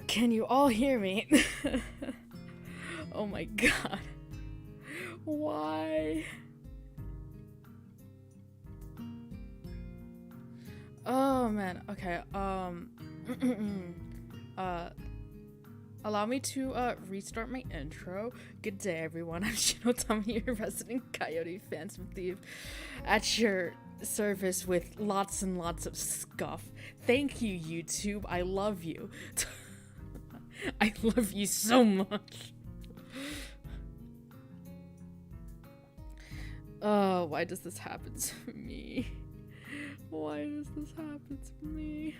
Can you all hear me? Oh my god. Why? Oh man, okay, allow me to restart my intro. Good day everyone, I'm Shinotami, your resident Coyote Phantom Thief, at your service with lots and lots of scuff. Thank you, YouTube, I love you. I love you so much. Oh, why does this happen to me? Why does this happen to me?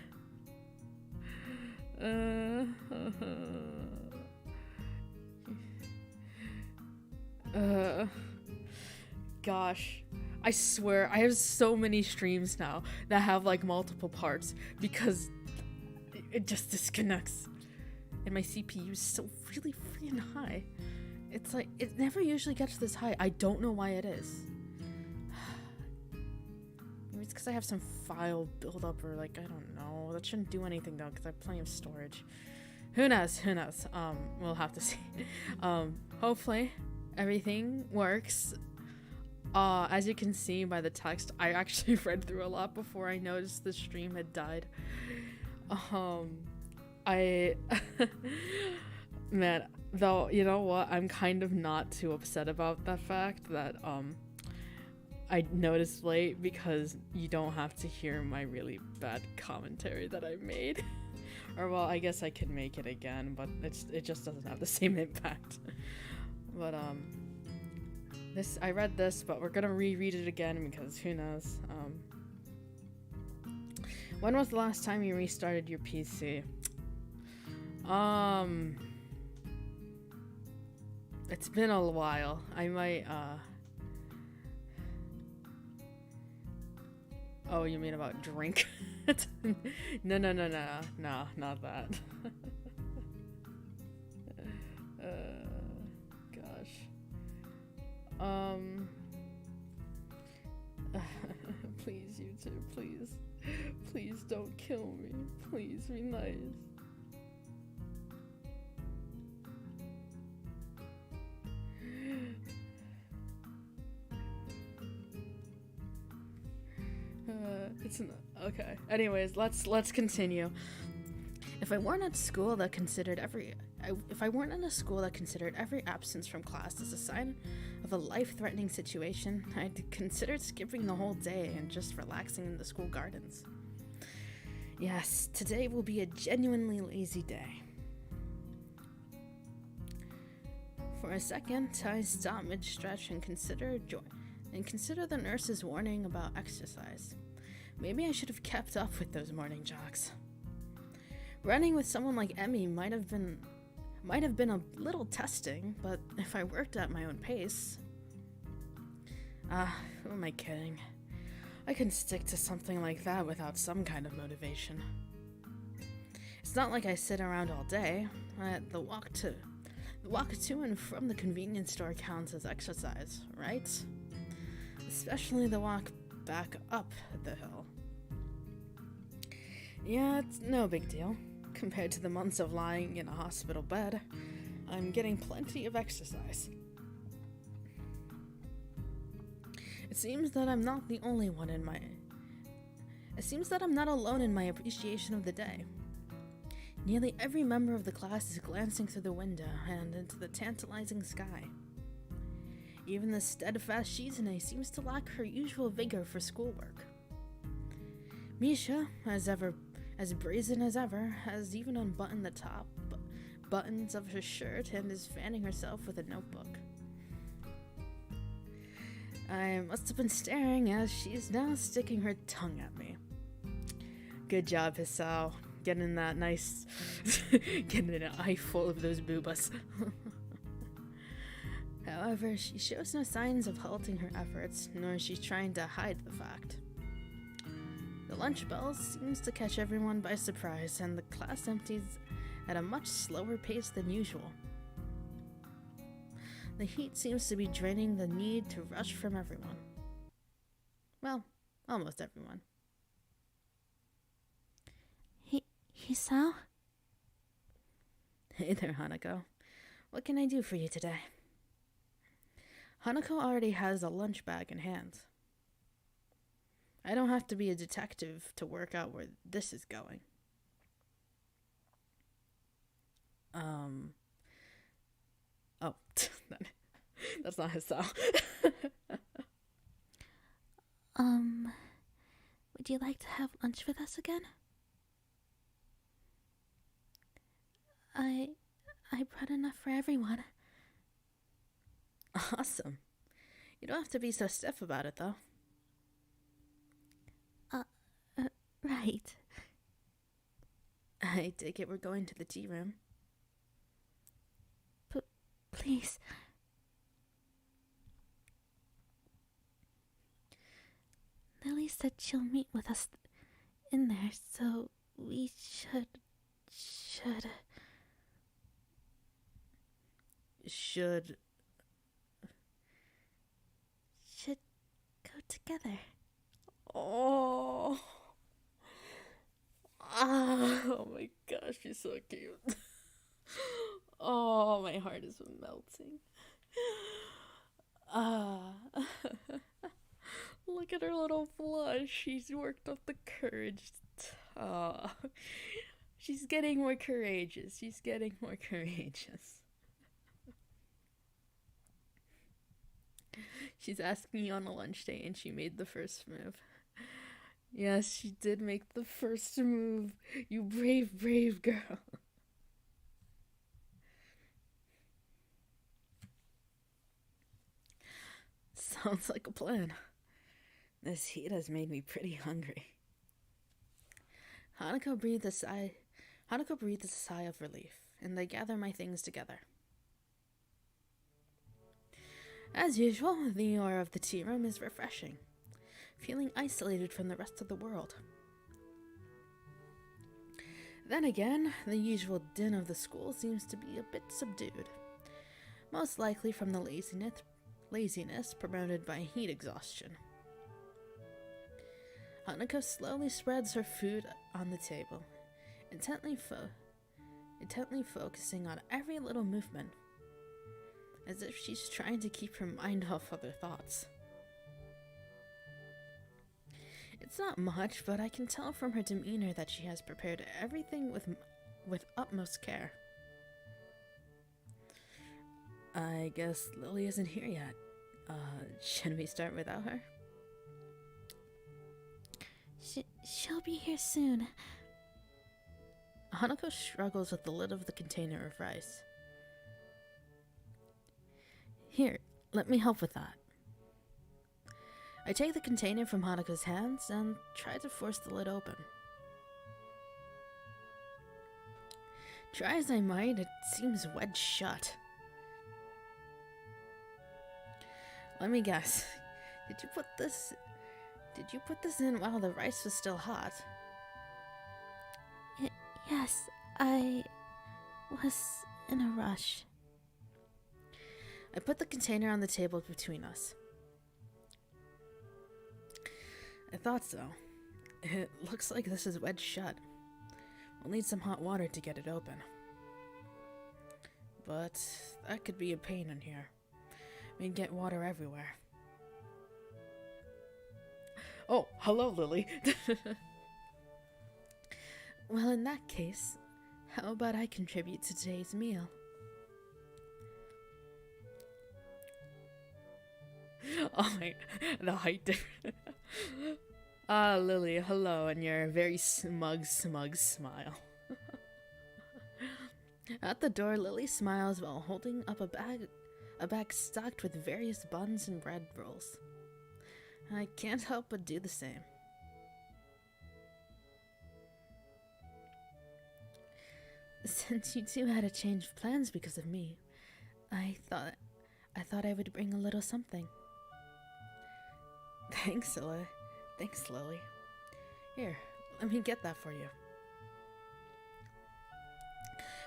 Gosh, I swear I have so many streams now that have like multiple parts because it just disconnects. And my CPU is still really freaking high. It's like, it never usually gets this high. I don't know why it is. Maybe it's because I have some file buildup or like, I don't know. That shouldn't do anything though because I have plenty of storage. Who knows? Who knows? We'll have to see. Hopefully everything works. As you can see by the text, I actually read through a lot before I noticed the stream had died. Man, though, you know what? I'm kind of not too upset about the fact that, I noticed late because you don't have to hear my really bad commentary that I made. Or, well, I guess I could make it again, but it just doesn't have the same impact. But, I read this, but we're gonna reread it again because who knows. When was the last time you restarted your PC? It's been a while. I might, Oh, you mean about drink? No, not that. Gosh. Please, YouTube, please. Please don't kill me. Please be nice. It's not okay. Anyways, let's continue. If I weren't in a school that considered every absence from class as a sign of a life-threatening situation, I'd considered skipping the whole day and just relaxing in the school gardens. Yes, today will be a genuinely lazy day. For a second, I stopped mid-stretch and consider the nurse's warning about exercise. Maybe I should have kept up with those morning jogs. Running with someone like Emmy might have been a little testing, but if I worked at my own pace... who am I kidding? I can stick to something like that without some kind of motivation. It's not like I sit around all day. The walk to and from the convenience store counts as exercise, right? Especially the walk back up the hill. Yeah, it's no big deal. Compared to the months of lying in a hospital bed, I'm getting plenty of exercise. It seems that I'm not alone in my appreciation of the day. Nearly every member of the class is glancing through the window and into the tantalizing sky. Even the steadfast Shizune seems to lack her usual vigor for schoolwork. Misha, as brazen as ever, has even unbuttoned the top buttons of her shirt and is fanning herself with a notebook. I must have been staring as she's now sticking her tongue at me. Good job, Hisao. Getting that nice... getting an eye full of those boobas. However, she shows no signs of halting her efforts, nor is she trying to hide the fact. The lunch bell seems to catch everyone by surprise, and the class empties at a much slower pace than usual. The heat seems to be draining the need to rush from everyone. Well, almost everyone. Hisao? Hey there, Hanako. What can I do for you today? Hanako already has a lunch bag in hand. I don't have to be a detective to work out where this is going. Oh, that's not his style. Would you like to have lunch with us again? I brought enough for everyone. Awesome. You don't have to be so stiff about it, though. Right. I take it we're going to the tea room. Please. Lily said she'll meet with us in there, so we should go together. Oh. Oh my gosh, she's so cute. Oh, my heart is melting. Look at her little blush. She's worked up the courage. She's getting more courageous. She's asking me on a lunch date, and she made the first move. Yes, she did make the first move. You brave, brave girl. Sounds like a plan. This heat has made me pretty hungry. Hanako breathed a sigh of relief, and I gather my things together. As usual, the aura of the tea room is refreshing, feeling isolated from the rest of the world. Then again, the usual din of the school seems to be a bit subdued, most likely from the laziness promoted by heat exhaustion. Hanako slowly spreads her food on the table, intently focusing on every little movement, as if she's trying to keep her mind off other thoughts. It's not much, but I can tell from her demeanor that she has prepared everything with utmost care. I guess Lily isn't here yet. Should we start without her? She'll be here soon. Hanako struggles with the lid of the container of rice. Here, let me help with that. I take the container from Hanako's hands and try to force the lid open. Try as I might, it seems wedged shut. Let me guess. Did you put this in while the rice was still hot? Yes, I was in a rush. I put the container on the table between us. I thought so. It looks like this is wedged shut. We'll need some hot water to get it open. But that could be a pain in here. We'd get water everywhere. Oh, hello, Lily. Well, in that case, how about I contribute to today's meal? Oh my, the height difference. Lily, hello, and your very smug smile. At the door, Lily smiles while holding up a bag stocked with various buns and bread rolls. I can't help but do the same. Since you two had a change of plans because of me, I thought I would bring a little something. Thanks, Lily. Here, let me get that for you.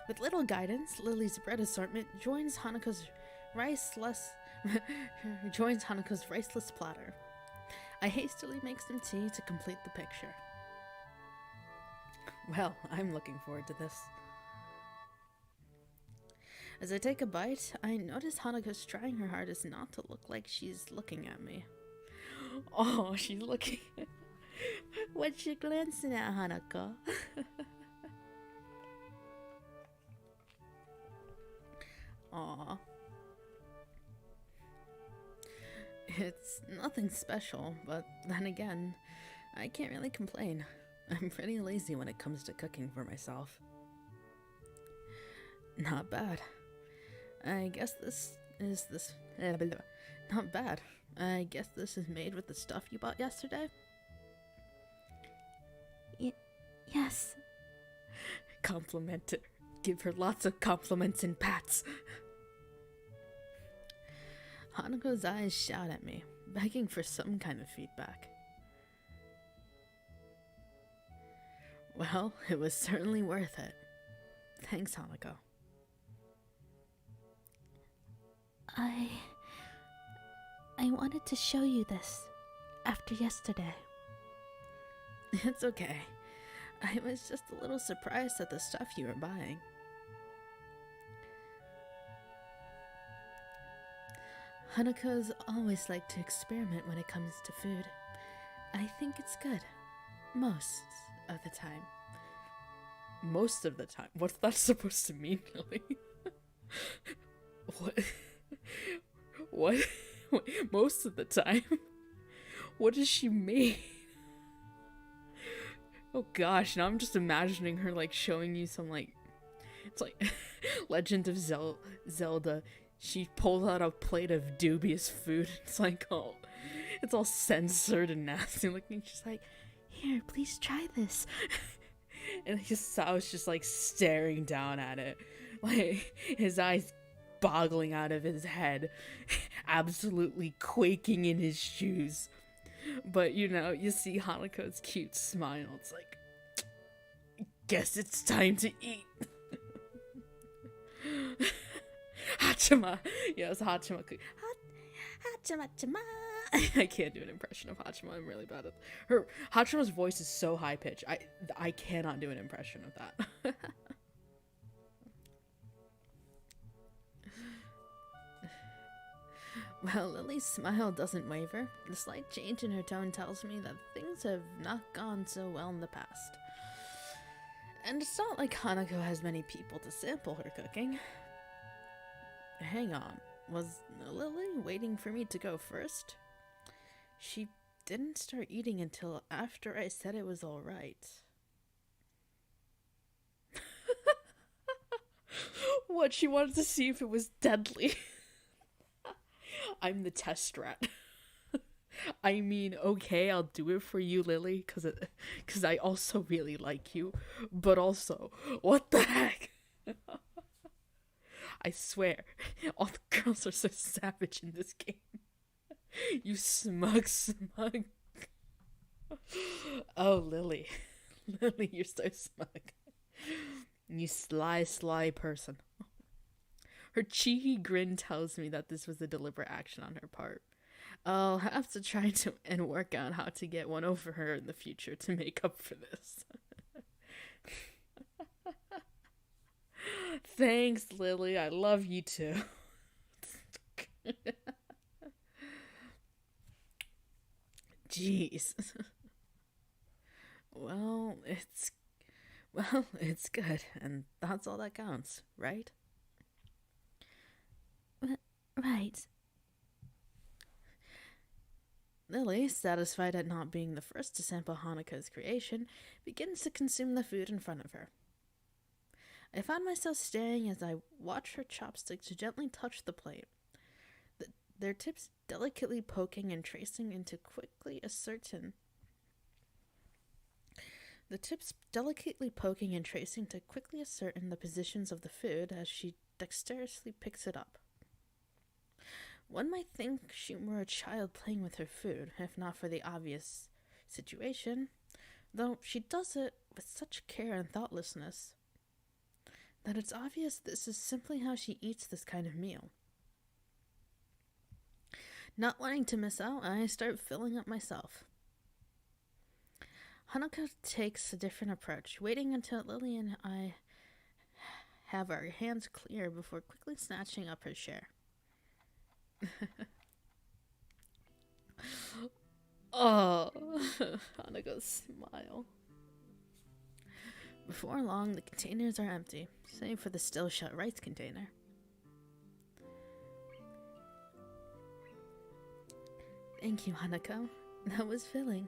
With little guidance, Lily's bread assortment joins Hanako's riceless platter. I hastily make some tea to complete the picture. Well, I'm looking forward to this. As I take a bite, I notice Hanako's trying her hardest not to look like she's looking at me. Oh, she's looking. What you glancing at, Hanako? Aw. It's nothing special, but then again, I can't really complain. I'm pretty lazy when it comes to cooking for myself. Not bad. I guess not bad. I guess this is made with the stuff you bought yesterday? Yes. Compliment her. Give her lots of compliments and pats. Hanako's eyes shout at me, begging for some kind of feedback. Well, it was certainly worth it. Thanks, Hanako. I wanted to show you this after yesterday. It's okay. I was just a little surprised at the stuff you were buying. Hanako's always liked to experiment when it comes to food. I think it's good. Most of the time. Most of the time? What's that supposed to mean, really? What? What? Most of the time? What does she mean? Oh gosh, now I'm just imagining her like showing you some like, it's like Legend of Zelda. She pulls out a plate of dubious food. It's like it's all censored and nasty looking. She's like, here, please try this. And Sao's just like staring down at it, like his eyes boggling out of his head, absolutely quaking in his shoes. But you see Hanako's cute smile. It's like, guess it's time to eat. Hachima. Yes, Hachima. Hachima. I can't do an impression of Hachima. I'm really bad at her. Hachima's voice is so high pitched. I cannot do an impression of that. Well, Lily's smile doesn't waver. The slight change in her tone tells me that things have not gone so well in the past. And it's not like Hanako has many people to sample her cooking. Hang on, was Lily waiting for me to go first? She didn't start eating until after I said it was alright. What, she wanted to see if it was deadly? I'm the test rat. I mean, okay, I'll do it for you, Lily, because I also really like you. But also, what the heck? I swear, all the girls are so savage in this game. You smug. Oh, Lily. Lily, you're so smug. You sly person. Her cheeky grin tells me that this was a deliberate action on her part. I'll have to try and work out how to get one over her in the future to make up for this. Thanks, Lily. I love you too. Jeez. Well, it's good, and that's all that counts, right? Right. Lily, satisfied at not being the first to sample Hanako's creation, begins to consume the food in front of her. I found myself staring as I watched her chopsticks gently touch the plate, their tips delicately poking and tracing into quickly ascertain. The tips delicately poking and tracing to quickly ascertain the positions of the food as she dexterously picks it up. One might think she were a child playing with her food, if not for the obvious situation, though she does it with such care and thoughtlessness that it's obvious this is simply how she eats this kind of meal. Not wanting to miss out, I start filling up myself. Hanako takes a different approach, waiting until Lily and I have our hands clear before quickly snatching up her share. Oh, Hanako's smile. Before long, the containers are empty, save for the still shut rice container. Thank you, Hanako. That was filling.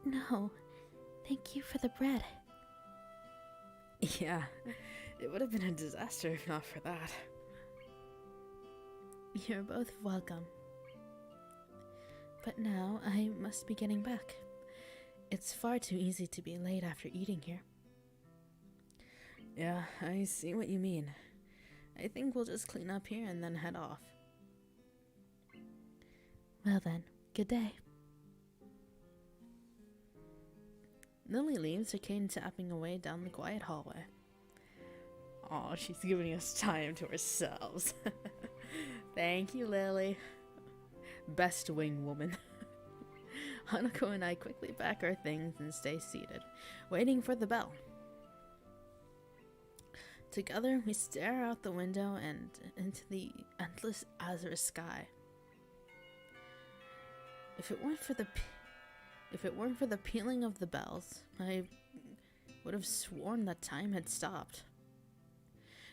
No, thank you for the bread. Yeah, it would have been a disaster if not for that. You're both welcome. But now I must be getting back. It's far too easy to be late after eating here. Yeah, I see what you mean. I think we'll just clean up here and then head off. Well then, good day. Lily leaves, her cane tapping away down the quiet hallway. Aw, she's giving us time to ourselves. Thank you, Lily. Best wing woman. Hanako and I quickly pack our things and stay seated, waiting for the bell. Together, we stare out the window and into the endless azure sky. If it weren't for the pealing of the bells, I would have sworn that time had stopped.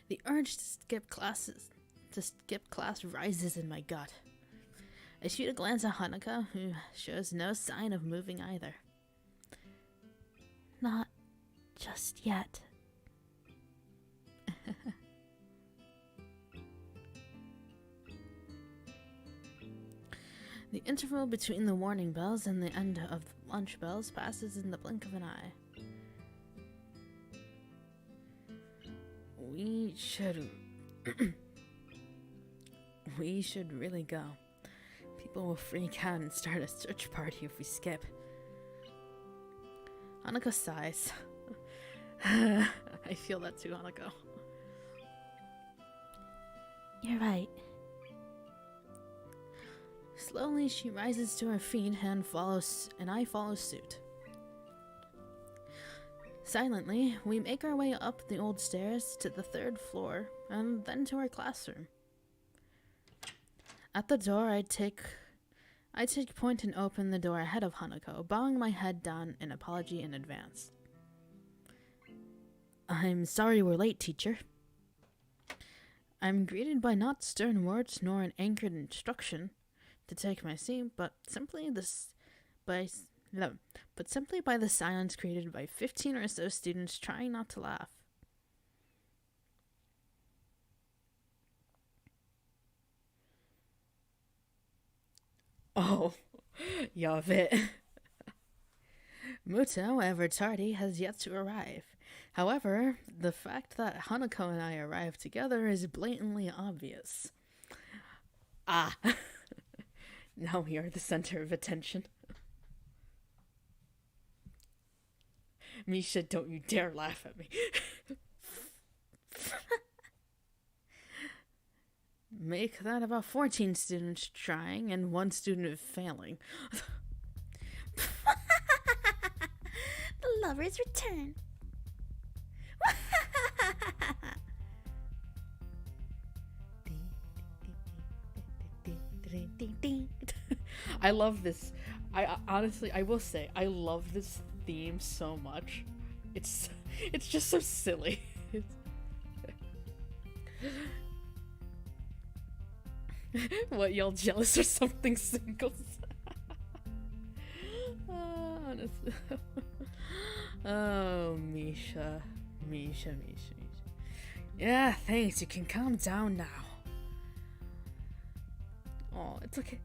The urge to skip class rises in my gut. I shoot a glance at Hanako, who shows no sign of moving either. Not just yet. The interval between the warning bells and the end of lunch bells passes in the blink of an eye. We should really go. People will freak out and start a search party if we skip. Hanako sighs. I feel that too, Hanako. You're right. Slowly, she rises to her feet and I follow suit. Silently, we make our way up the old stairs to the 3rd floor and then to our classroom. At the door, I take point and open the door ahead of Hanako, bowing my head down in apology in advance. I'm sorry we're late, teacher. I'm greeted by not stern words nor an anchored instruction to take my seat, but simply by the silence created by 15 or so students trying not to laugh. Oh, Yavit. Muto, ever tardy, has yet to arrive. However, the fact that Hanako and I arrived together is blatantly obvious. Ah, now we are the center of attention. Misha, don't you dare laugh at me. Make that about 14 students trying and 1 student failing. The lovers return. I love this. I honestly, I will say, I love this theme so much. It's just so silly. What, y'all jealous or something, singles? Honestly. Oh, Misha. Yeah, thanks. You can calm down now. Oh, it's okay.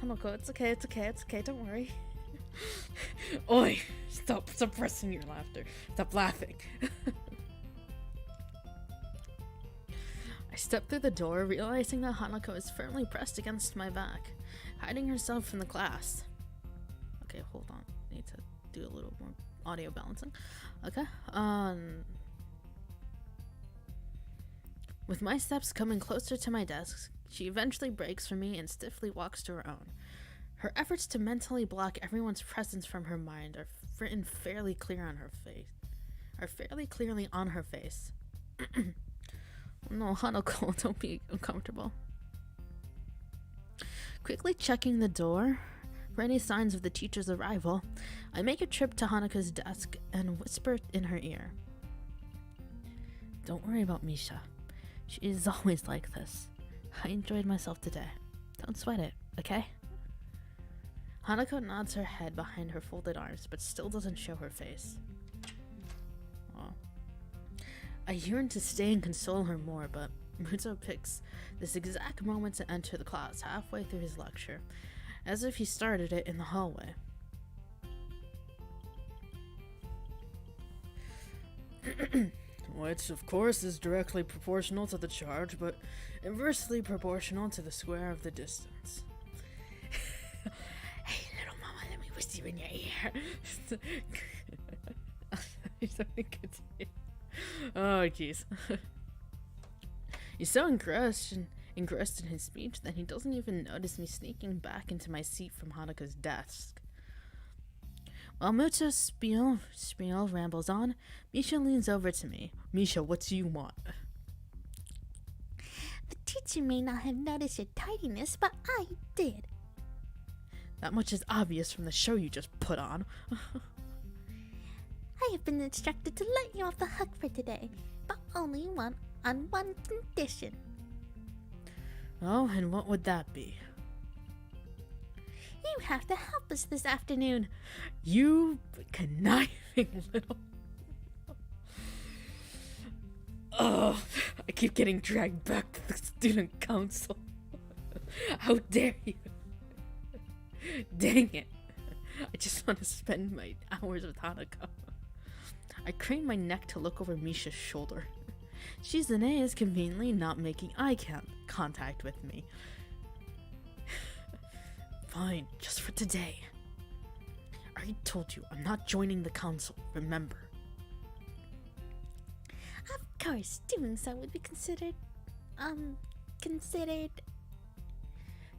Hanako, it's okay. Don't worry. Oi! Stop suppressing your laughter. Stop laughing. I step through the door, realizing that Hanako is firmly pressed against my back, hiding herself from the class. Okay, hold on. Need to do a little more audio balancing. Okay. With my steps coming closer to my desk, she eventually breaks from me and stiffly walks to her own. Her efforts to mentally block everyone's presence from her mind are written fairly clear on her face. are fairly clearly on her face. No, Hanako, don't be uncomfortable. Quickly checking the door for any signs of the teacher's arrival, I make a trip to Hanako's desk and whisper in her ear. Don't worry about Misha. She is always like this. I enjoyed myself today. Don't sweat it, okay? Hanako nods her head behind her folded arms, but still doesn't show her face. Oh. I yearn to stay and console her more, but Muto picks this exact moment to enter the class halfway through his lecture, as if he started it in the hallway. Which, of course, is directly proportional to the charge, but inversely proportional to the square of the distance. Hey, little mama, let me whisper in your ear. Oh, jeez. He's so engrossed in his speech that he doesn't even notice me sneaking back into my seat from Hanako's desk. While Muto's spiel rambles on, Misha leans over to me. Misha, what do you want? The teacher may not have noticed your tardiness, but I did. That much is obvious from the show you just put on. I have been instructed to let you off the hook for today, but only on one condition. Oh, and what would that be? You have to help us this afternoon. You conniving little... Oh, I keep getting dragged back to the student council. How dare you? Dang it. I just want to spend my hours with Hanako. I crane my neck to look over Misha's shoulder. Shizune is conveniently not making eye contact with me. Fine, just for today. I already told you, I'm not joining the council, remember? Of course, doing so would be considered.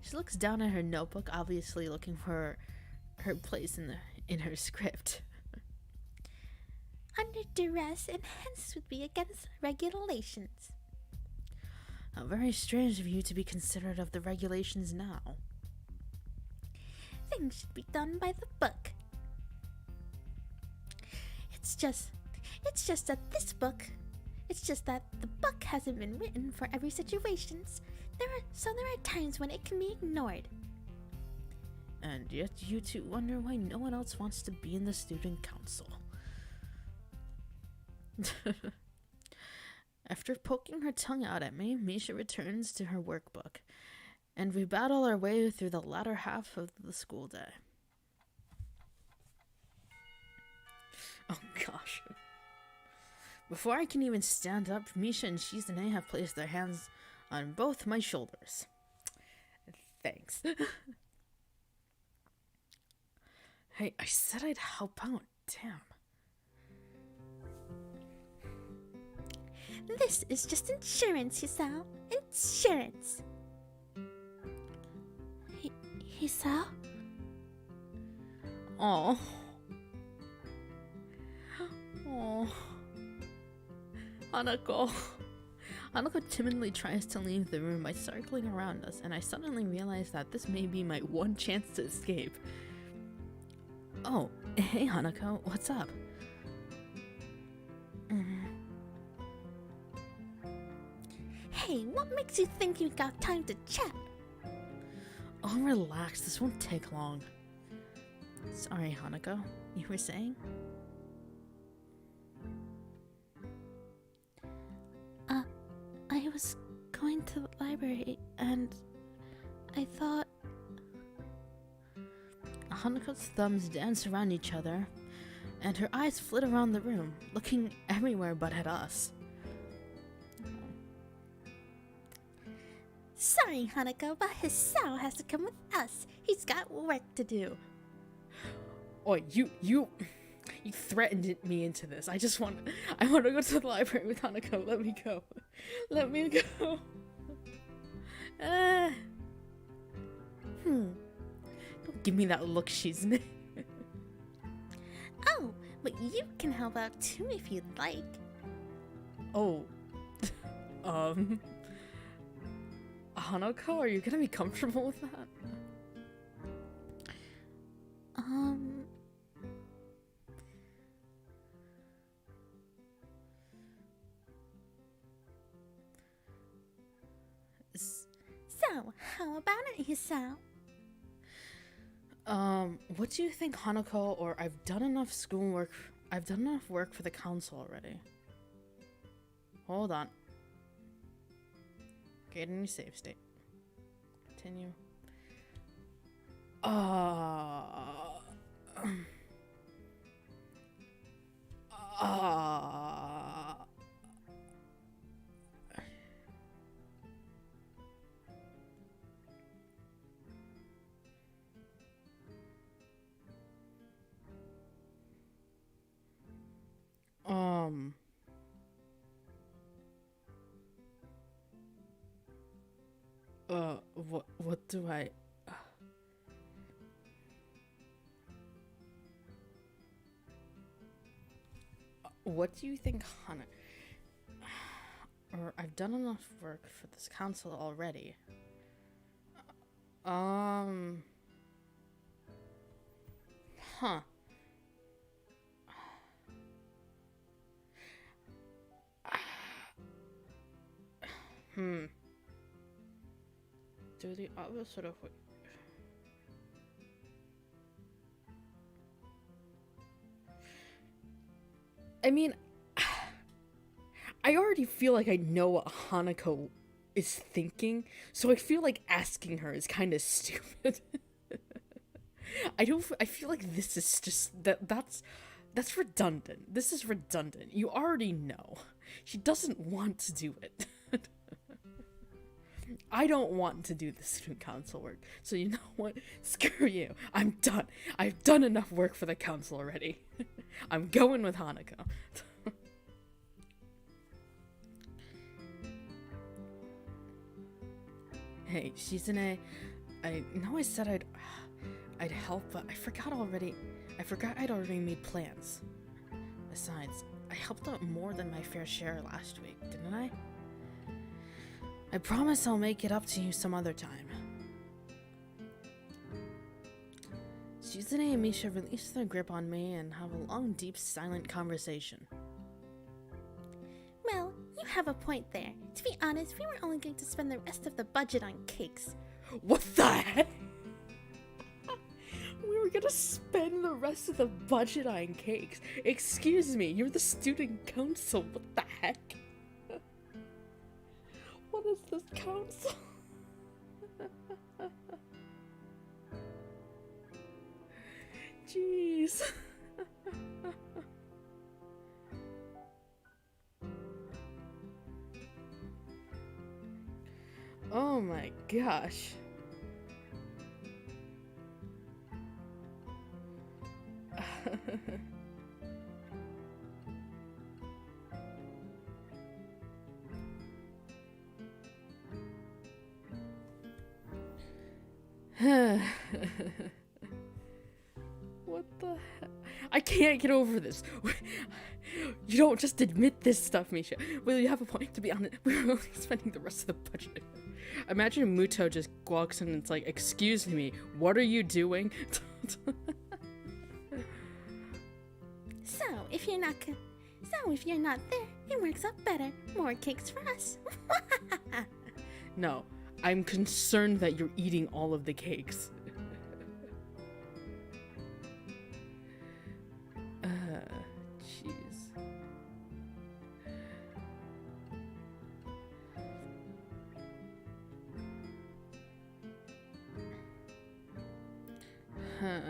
She looks down at her notebook, obviously looking for her place in her script. Under duress, and hence would be against regulations. How very strange of you to be considerate of the regulations now. Things should be done by the book. It's just that the book hasn't been written for every situation. There are times when it can be ignored. And yet you two wonder why no one else wants to be in the student council. After poking her tongue out at me, Misha returns to her workbook, and we battle our way through the latter half of the school day. Oh gosh. Before I can even stand up, Misha and Shizune have placed their hands on both my shoulders. Thanks. Hey, I said I'd help out. Damn. This is just insurance, Hisao. Insurance. Hisao? Oh. Oh. Hanako. Hanako timidly tries to leave the room by circling around us, and I suddenly realize that this may be my one chance to escape. Oh, hey Hanako, what's up? Hey, what makes you think you got time to chat? Oh, relax, this won't take long. Sorry, Hanako, you were saying? I was going to the library and I thought... Hanako's thumbs dance around each other, and her eyes flit around the room, looking everywhere but at us. Sorry, Hanako, but Hisao has to come with us. He's got work to do. Oh, you threatened me into this. I want to go to the library with Hanako. Let me go. Let me go. Don't give me that look, Shizune. Oh, but you can help out too if you'd like. Oh. Hanako, are you gonna be comfortable with that? So, how about it, Yusao? What do you think, Hanako? Or I've done enough schoolwork. I've done enough work for the council already. Hold on. Get in your save state. Continue. What do I... What do you think, Hana? Or I've done enough work for this council already. Huh. Do the opposite of what... I mean, I already feel like I know what Hanako is thinking, so I feel like asking her is kind of stupid. I feel like this is just that's redundant. This is redundant. You already know. She doesn't want to do it. I don't want to do the student council work. So you know what? Screw you. I'm done. I've done enough work for the council already. I'm going with Hanako. Hey, Shizune, I know I said I'd help, but I forgot I'd already made plans. Besides, I helped out more than my fair share last week, didn't I? I promise I'll make it up to you some other time. Shizune and Misha release their grip on me and have a long, deep, silent conversation. Well, you have a point there. To be honest, we were only going to spend the rest of the budget on cakes. What the heck? We were gonna spend the rest of the budget on cakes. Excuse me, you're the student council. What the heck? What is this council? Jeez. Oh my gosh. What the heck? I can't get over this. You don't just admit this stuff, Misha. Well, you have a point. To be honest, we're only spending the rest of the budget. Imagine Muto just walks in and it's like, excuse me, what are you doing? So, if you're not there, it works out better. More cakes for us. No, I'm concerned that you're eating all of the cakes. Jeez. Huh.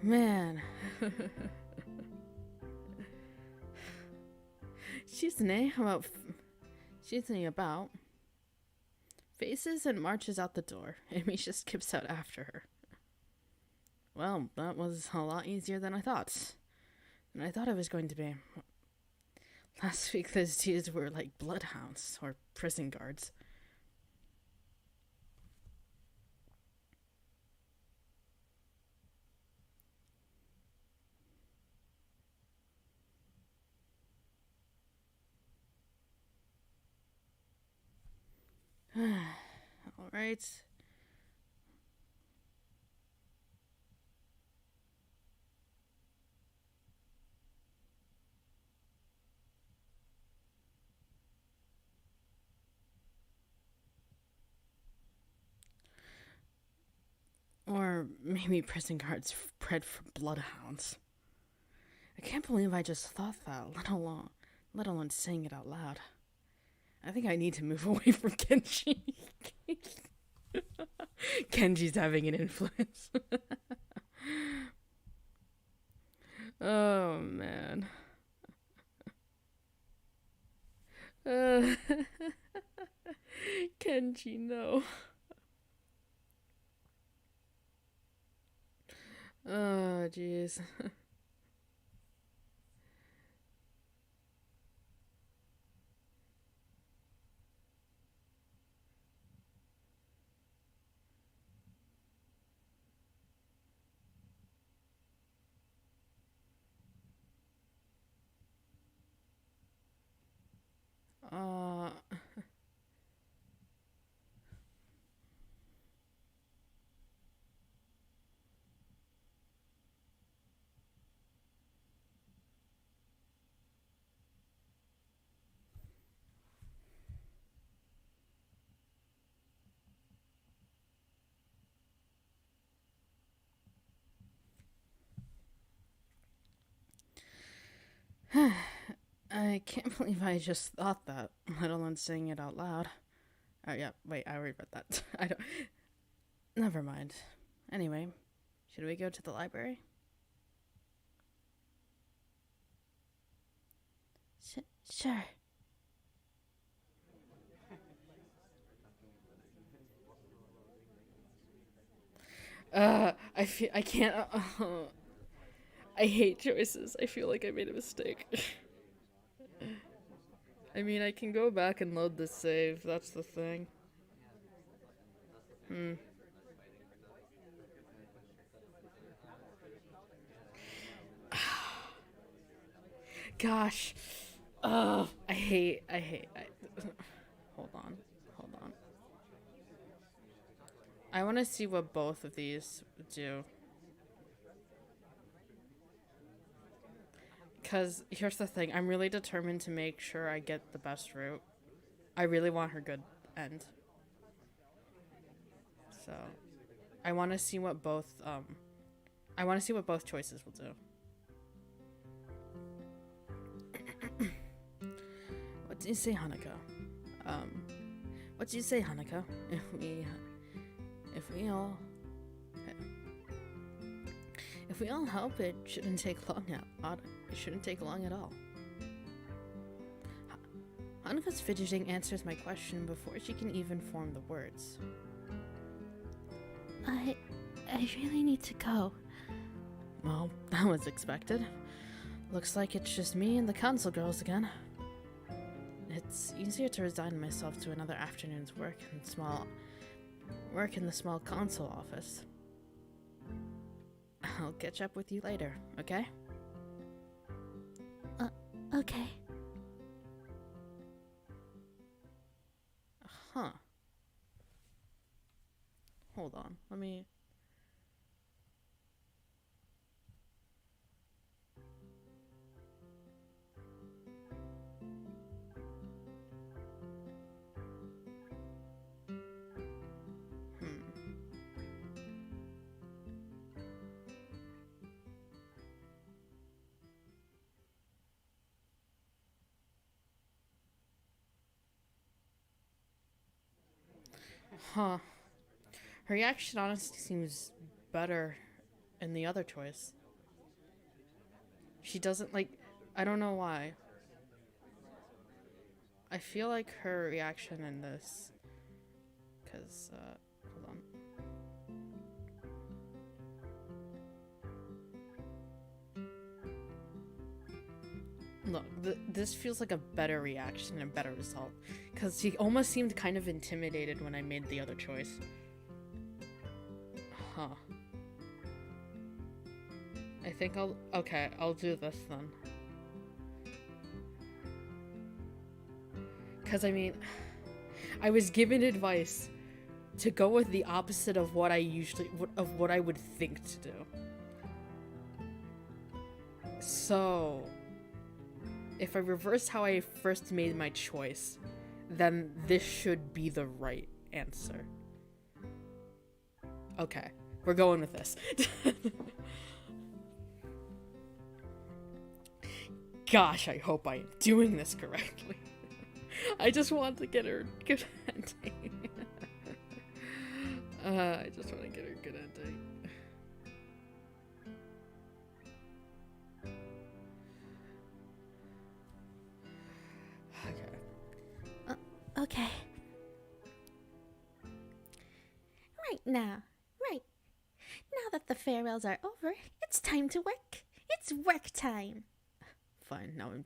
Man. Shizune about faces and marches out the door. Misha skips out after her. Well, that was a lot easier than I thought. And I thought it was going to be. Last week those dudes were like bloodhounds or prison guards. Alright. Or maybe prison guards bred for bloodhounds. I can't believe I just thought that, let alone saying it out loud. I think I need to move away from Kenji. Kenji's having an influence. Oh, man. Kenji, no. Oh, jeez. Uh, I can't believe I just thought that, let alone saying it out loud. Oh, yeah, wait, I already read that. I don't. Never mind. Anyway, should we go to the library? Sure. I can't. I hate choices. I feel like I made a mistake. I mean, I can go back and load the save. That's the thing. Gosh. Hold on. Hold on. I want to see what both of these do. Because here's the thing. I'm really determined to make sure I get the best route. I really want her good end. So, I want to see what both, I want to see what both choices will do. What do you say, Hanako? What do you say, Hanako? If we all help, it shouldn't take long at all. Hanako's fidgeting answers my question before she can even form the words. I really need to go. Well, that was expected. Looks like it's just me and the council girls again. It's easier to resign myself to another afternoon's work in the small council office. I'll catch up with you later, okay? Okay. Huh. Hold on, let me... Huh. Her reaction honestly seems better in the other choice. She doesn't like... I don't know why. I feel like her reaction in this... Because, hold on. Look, this feels like a better reaction and a better result. Because he almost seemed kind of intimidated when I made the other choice. Huh. I think I'll do this then. Because, I mean, I was given advice to go with the opposite of what I would think to do. So, if I reverse how I first made my choice, then this should be the right answer. Okay, we're going with this. Gosh, I hope I am doing this correctly. I just want to get her good ending. I just want to get her good ending. Okay. Okay. Right. Now that the farewells are over, it's time to work. It's work time. Fine, now I'm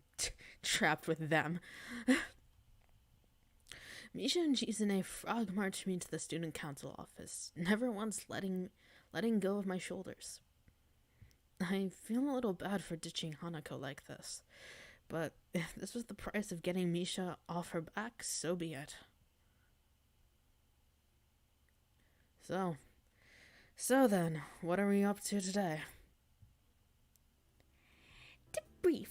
trapped with them. Misha and Chizune frog marched me to the student council office, never once letting go of my shoulders. I feel a little bad for ditching Hanako like this, but if this was the price of getting Misha off her back, so be it. So then, what are we up to today? Debrief.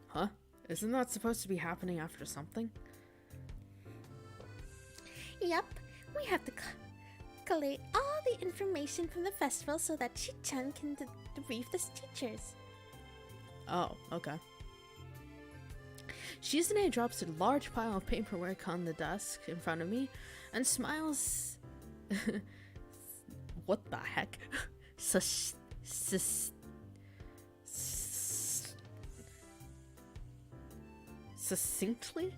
Huh? Isn't that supposed to be happening after something? Yep, we have to collate all the information from the festival so that Shi-chan can debrief the teachers. Oh, okay. Shizune drops a large pile of paperwork on the desk in front of me and smiles. What the heck? Succinctly?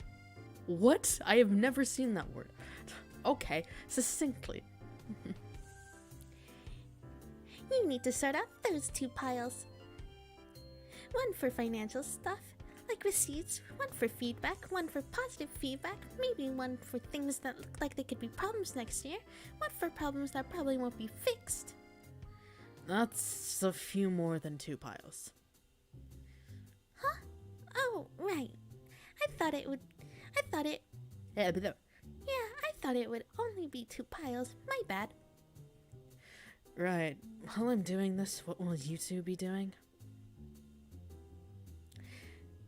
What? I have never seen that word. Okay, succinctly. You need to sort out those two piles. One for financial stuff, like receipts, one for feedback, one for positive feedback, maybe one for things that look like they could be problems next year, one for problems that probably won't be fixed. That's a few more than two piles. Huh? Oh, right. I thought it would only be two piles. My bad. Right. While I'm doing this, what will you two be doing?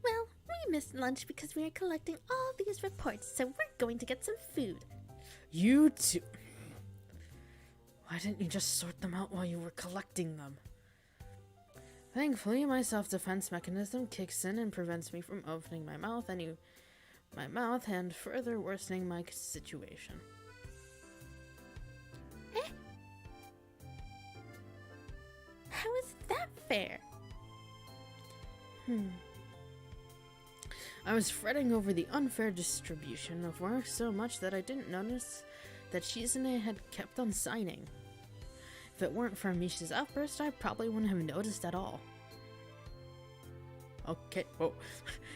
Well, we missed lunch because we are collecting all these reports, so we're going to get some food. You two... Why didn't you just sort them out while you were collecting them? Thankfully, my self-defense mechanism kicks in and prevents me from opening my mouth and further worsening my situation. Eh? How is that fair? I was fretting over the unfair distribution of work so much that I didn't notice that Shizune had kept on signing. If it weren't for Misha's outburst, I probably wouldn't have noticed at all. Okay, whoa.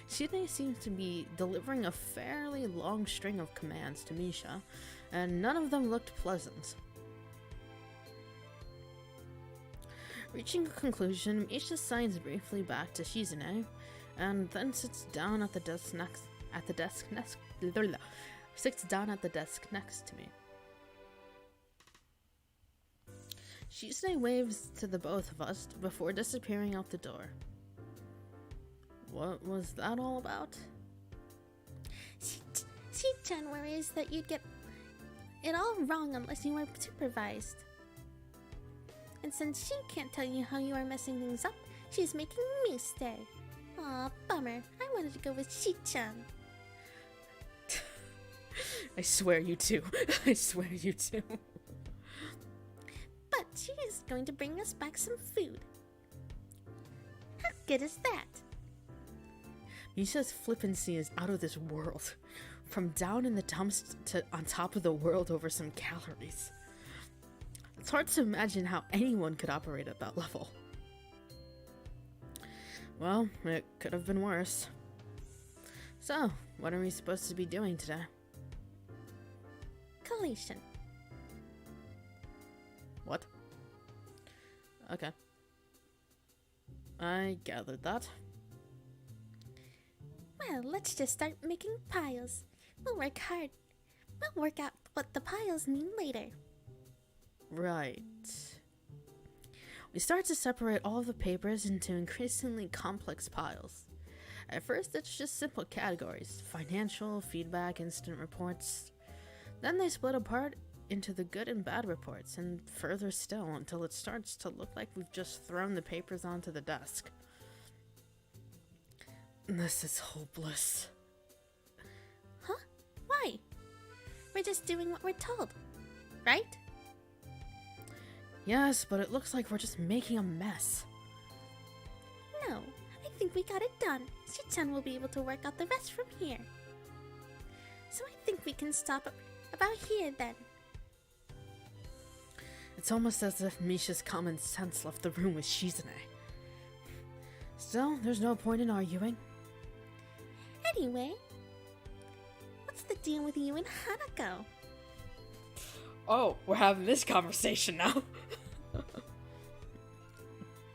Shizune seems to be delivering a fairly long string of commands to Misha, and none of them looked pleasant. Reaching a conclusion, Misha signs briefly back to Shizune, and then sits down at the desk next to me. Shizune waves to the both of us before disappearing out the door. What was that all about? Shi-chan worries that you'd get it all wrong unless you were supervised. And since she can't tell you how you are messing things up, she's making me stay. Aw, bummer. I wanted to go with Shi-chan. I swear you too. I swear you too. But she is going to bring us back some food. How good is that? Misha's flippancy is out of this world. From down in the dumps to on top of the world over some calories. It's hard to imagine how anyone could operate at that level. Well, it could have been worse. So, what are we supposed to be doing today? Collation. What? Okay. I gathered that. Well, let's just start making piles. We'll work hard. We'll work out what the piles mean later. Right. We start to separate all of the papers into increasingly complex piles. At first, it's just simple categories: financial, feedback, incident reports. Then they split apart into the good and bad reports, and further still until it starts to look like we've just thrown the papers onto the desk. This is hopeless. Huh? Why? We're just doing what we're told, right? Yes, but it looks like we're just making a mess. No, I think we got it done. Shi-chan will be able to work out the rest from here. So I think we can stop about here then. It's almost as if Misha's common sense left the room with Shizune. Still, there's no point in arguing. Anyway, what's the deal with you and Hanako? Oh, we're having this conversation now.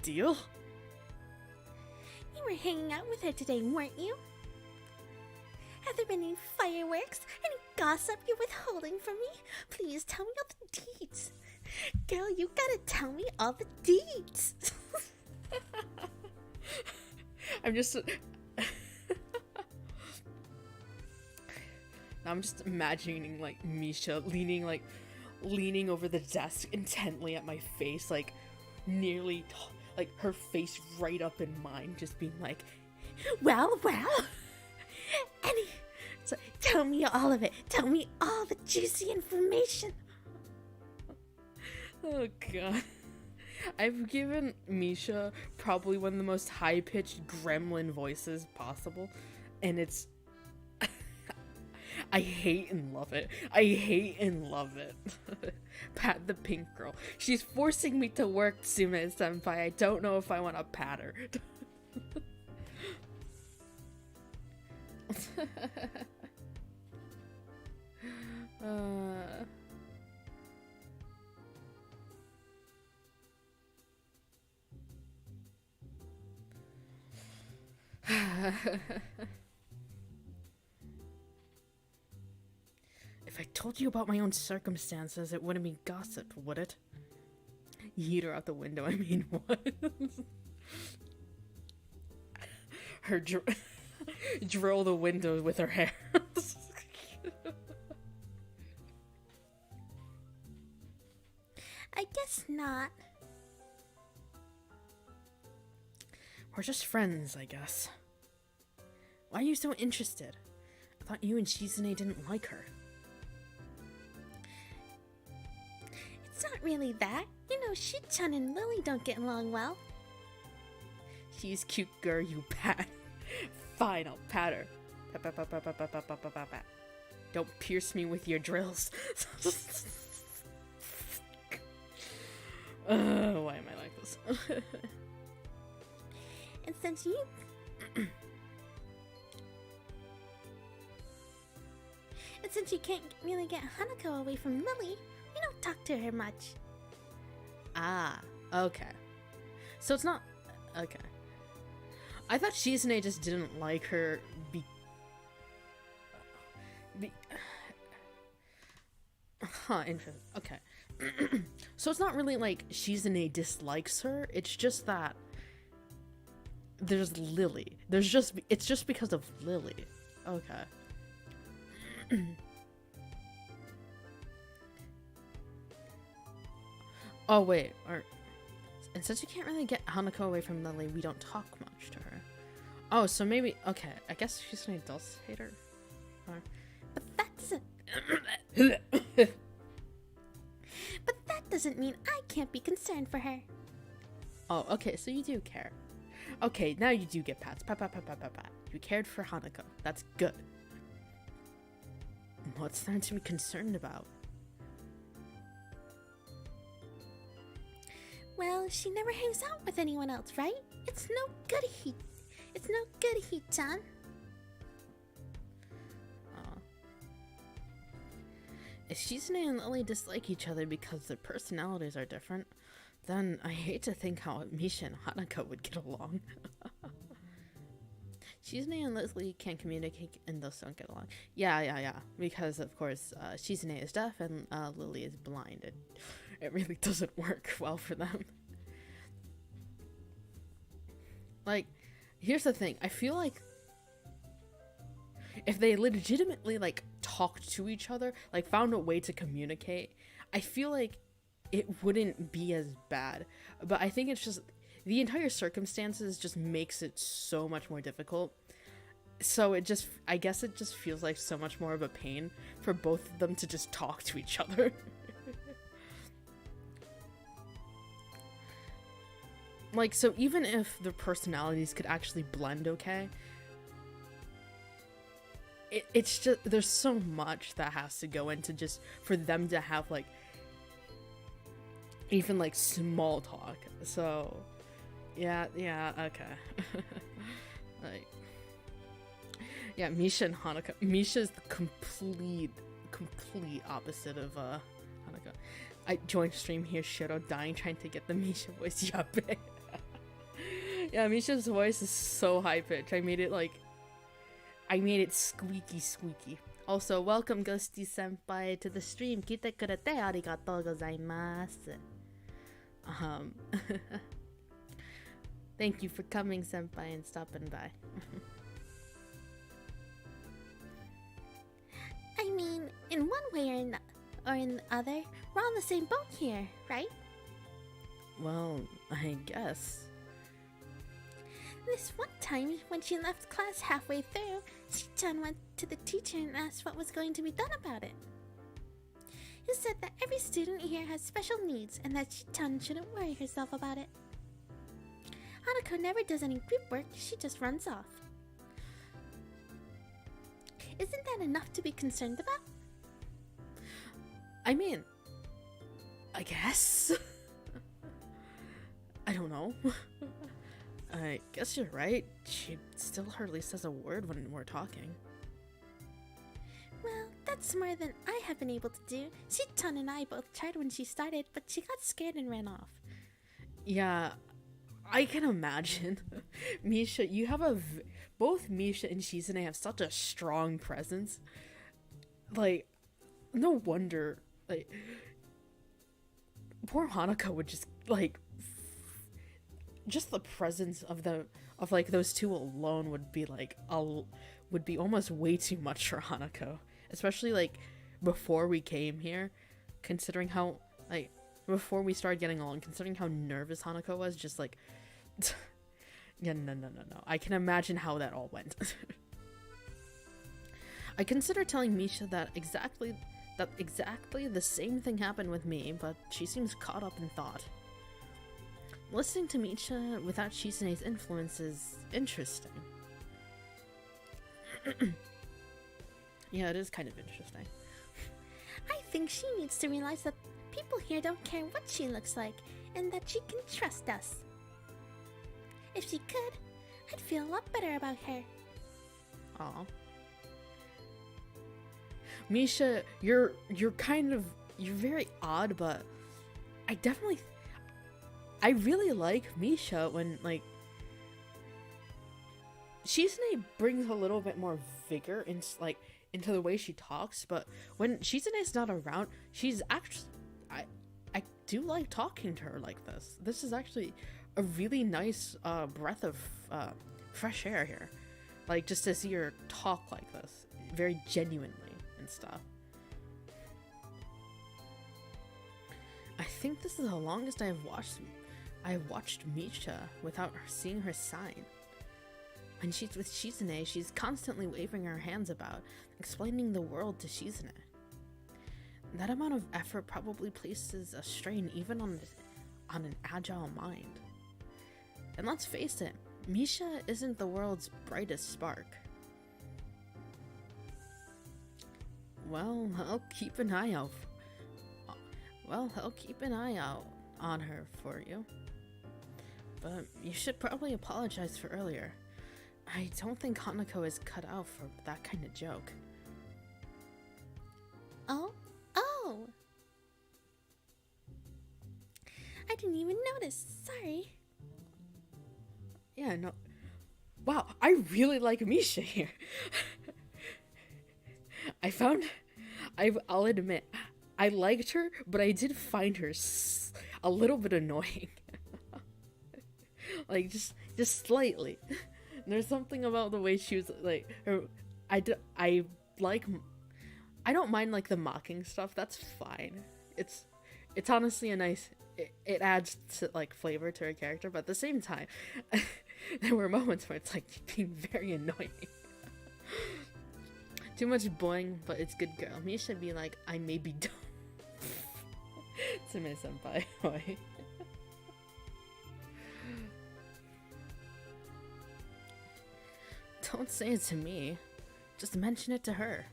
Deal? You were hanging out with her today, weren't you? Have there been any fireworks? Any gossip you're withholding from me? Please tell me all the deeds. Girl, you gotta tell me all the deeds. I'm just imagining like Misha leaning over the desk intently at my face, like nearly like her face right up in mine, just being like, well, so tell me all of it. Tell me all the juicy information. oh god. I've given Misha probably one of the most high-pitched gremlin voices possible, and it's I hate and love it. I hate and love it. Pat the pink girl. She's forcing me to work, Tsume-senpai. I don't know if I want to pat her. If I told you about my own circumstances, it wouldn't be gossip, would it? Yeet her out the window, I mean, what? Her drill the window with her hair. I guess not. We're just friends, I guess. Why are you so interested? I thought you and Shizune didn't like her. It's not really that. You know, Shi-chan and Lily don't get along well. She's cute, girl, you pat. Fine, I'll pat her. Pat. Don't pierce me with your drills. Why am I like this? And since you... and since you can't really get Hanako away from Lily, you don't talk to her much. Ah, okay. So it's not... Okay. I thought Shizune just didn't like her Huh, interesting. Okay. So it's not really like Shizune dislikes her, it's just that there's Lily. It's just because of Lily. Okay. Oh wait, and since you can't really get Hanako away from Lily, we don't talk much to her. Oh, so maybe, okay, I guess Shizune does hate her. But that doesn't... but that doesn't mean I can't be concerned for her. Oh, okay, so you do care. Okay, now you do get pats. Pat. You cared for Hanako. That's good. What's there to be concerned about? Well, she never hangs out with anyone else, right? It's no good, He-chan. If Shizune and Lily dislike each other because their personalities are different, then I hate to think how Misha and Hanako would get along. Shizune and Leslie can't communicate and thus don't get along. Yeah. Because, of course, Shizune is deaf and Lily is blind. It really doesn't work well for them. Like, here's the thing. I feel like if they legitimately, like, talked to each other, like, found a way to communicate, I feel like it wouldn't be as bad. But I think it's just, the entire circumstances just makes it so much more difficult. So it just, I guess it just feels like so much more of a pain for both of them to just talk to each other. Like, so even if their personalities could actually blend okay, it's just, there's so much that has to go into just for them to have, like, even, like, small talk. So, yeah, okay. Like, yeah, Misha and Hanako. Misha's the complete opposite of, Hanako. I joined stream here, Shoujo dying trying to get the Misha voice. Yabe. Yeah, Misha's voice is so high-pitched. I made it squeaky. Also, welcome Ghosty Senpai to the stream. Kite kurete arigatou gozaimasu. Thank you for coming, Senpai, and stopping by. I mean, in one way or in the other, we're on the same boat here, right? Well, I guess. This one time, when she left class halfway through, Shi-chan went to the teacher and asked what was going to be done about it. He said that every student here has special needs and that Shi-chan shouldn't worry herself about it. Hanako never does any group work, she just runs off. Isn't that enough to be concerned about? I mean, I guess. I don't know. I guess you're right. She still hardly says a word when we're talking. Well, that's more than I have been able to do. Shi-chan and I both tried when she started, but she got scared and ran off. Yeah, I can imagine. Misha, you have both Misha and Shizune have such a strong presence. Like, no wonder, like, poor Hanako would just, like, just the presence of like those two alone would be like would be almost way too much for Hanako, especially like before we came here, considering how, like, before we started getting along, considering how nervous Hanako was, just like yeah, no, I can imagine how that all went. I consider telling Misha that exactly the same thing happened with me, but she seems caught up in thought. Listening to Misha without Shizune's influence is interesting. Yeah, it is kind of interesting. I think she needs to realize that people here don't care what she looks like, and that she can trust us. If she could, I'd feel a lot better about her. Aw. Misha, you're very odd, but I really like Misha when, like, Shizune brings a little bit more vigor into the way she talks, but when Shizune's not around, she's actually, I do like talking to her like this. This is actually a really nice breath of fresh air here. Like, just to see her talk like this, very genuinely and stuff. I think this is the longest I have watched Misha without seeing her sign. When she's with Shizune, she's constantly waving her hands about, explaining the world to Shizune. That amount of effort probably places a strain even on an agile mind. And let's face it, Misha isn't the world's brightest spark. Well, I'll keep an eye out. On her for you. But you should probably apologize for earlier. I don't think Hanako is cut out for that kind of joke. Oh? I didn't even notice. Sorry. Yeah, no. Wow, I really like Misha here. I'll admit, I liked her, but I did find her a little bit annoying. Like, just slightly. There's something about the way she was, like, I like, I don't mind, like, the mocking stuff, that's fine. It's honestly a nice, it adds to, like, flavor to her character, but at the same time, there were moments where it's, like, being very annoying. Too much boing, but it's good girl. Me should be like, I may be dumb. To my senpai. Don't say it to me. Just mention it to her.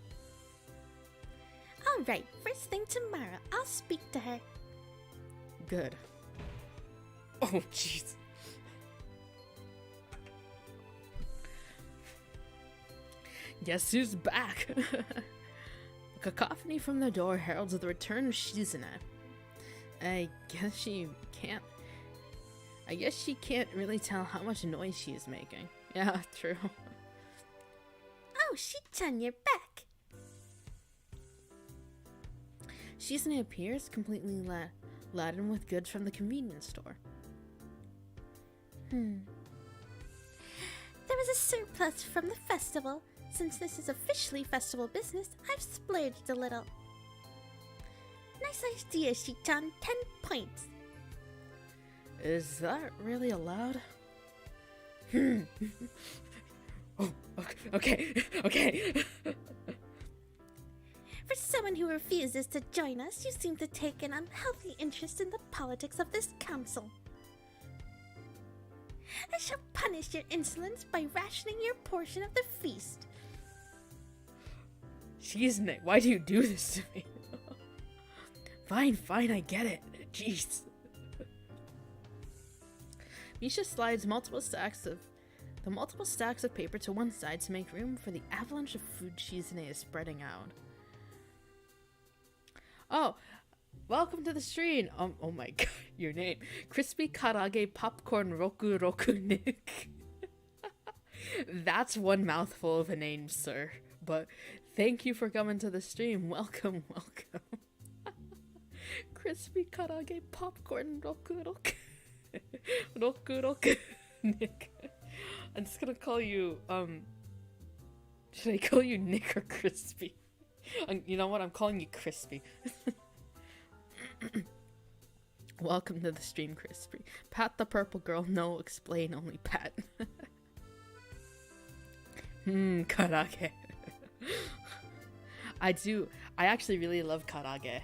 Alright, first thing tomorrow, I'll speak to her. Good. Oh, jeez. Guess who's back? A cacophony from the door heralds the return of Shizune. I guess she can't really tell how much noise she is making. Yeah, true. Oh, Shi-chan, you're back. Shizune appears, completely laden with goods from the convenience store. There was a surplus from the festival. Since this is officially festival business, I've splurged a little. Nice idea, Shi-chan. 10 points. Is that really allowed? Oh, okay. For someone who refuses to join us, you seem to take an unhealthy interest in the politics of this council. I shall punish your insolence by rationing your portion of the feast. Shizune, why do you do this to me? Fine, I get it. Jeez. Misha slides multiple stacks of paper to one side to make room for the avalanche of food Shizune is spreading out. Oh, welcome to the stream. Oh my god, your name. Crispy Karage Popcorn Roku Nick. That's one mouthful of a name, sir. But thank you for coming to the stream. Welcome. Crispy Karage Popcorn Roku Nick. I'm just gonna call you, should I call you Nick or Crispy? You know what? I'm calling you Crispy. Welcome to the stream, Crispy. Pat the purple girl. No, explain, only pat. Karage. I actually really love karage.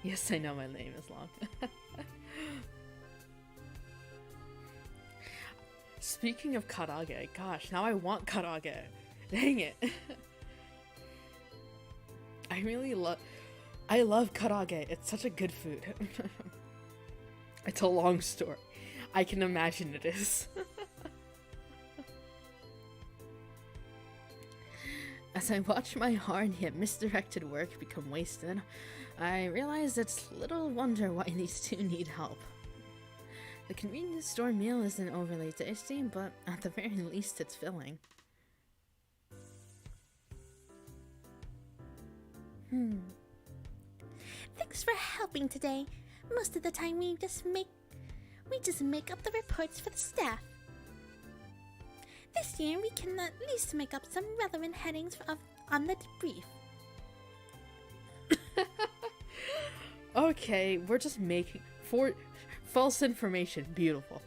Yes, I know my name is long. Speaking of karage, gosh, now I want karage. Dang it. I love karage. It's such a good food. It's a long story. I can imagine it is. As I watch my hard yet misdirected work become wasted, I realize it's little wonder why these two need help. The convenience store meal isn't overly tasty, but at the very least it's filling. Thanks for helping today. Most of the time we just make up the reports for the staff. This year we can at least make up some relevant headings on the debrief. Okay, we're just making false information. Beautiful.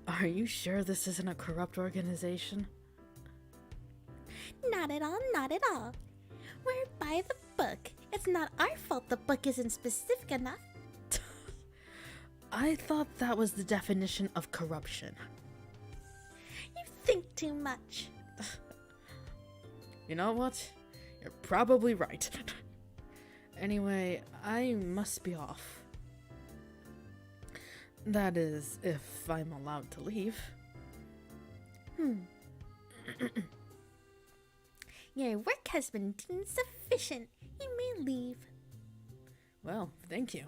Are you sure this isn't a corrupt organization? Not at all. We're by the book. It's not our fault the book isn't specific enough. I thought that was the definition of corruption. You think too much. You know what? You're probably right. Anyway, I must be off. That is, if I'm allowed to leave. Your work has been deemed sufficient. You may leave. Well, thank you.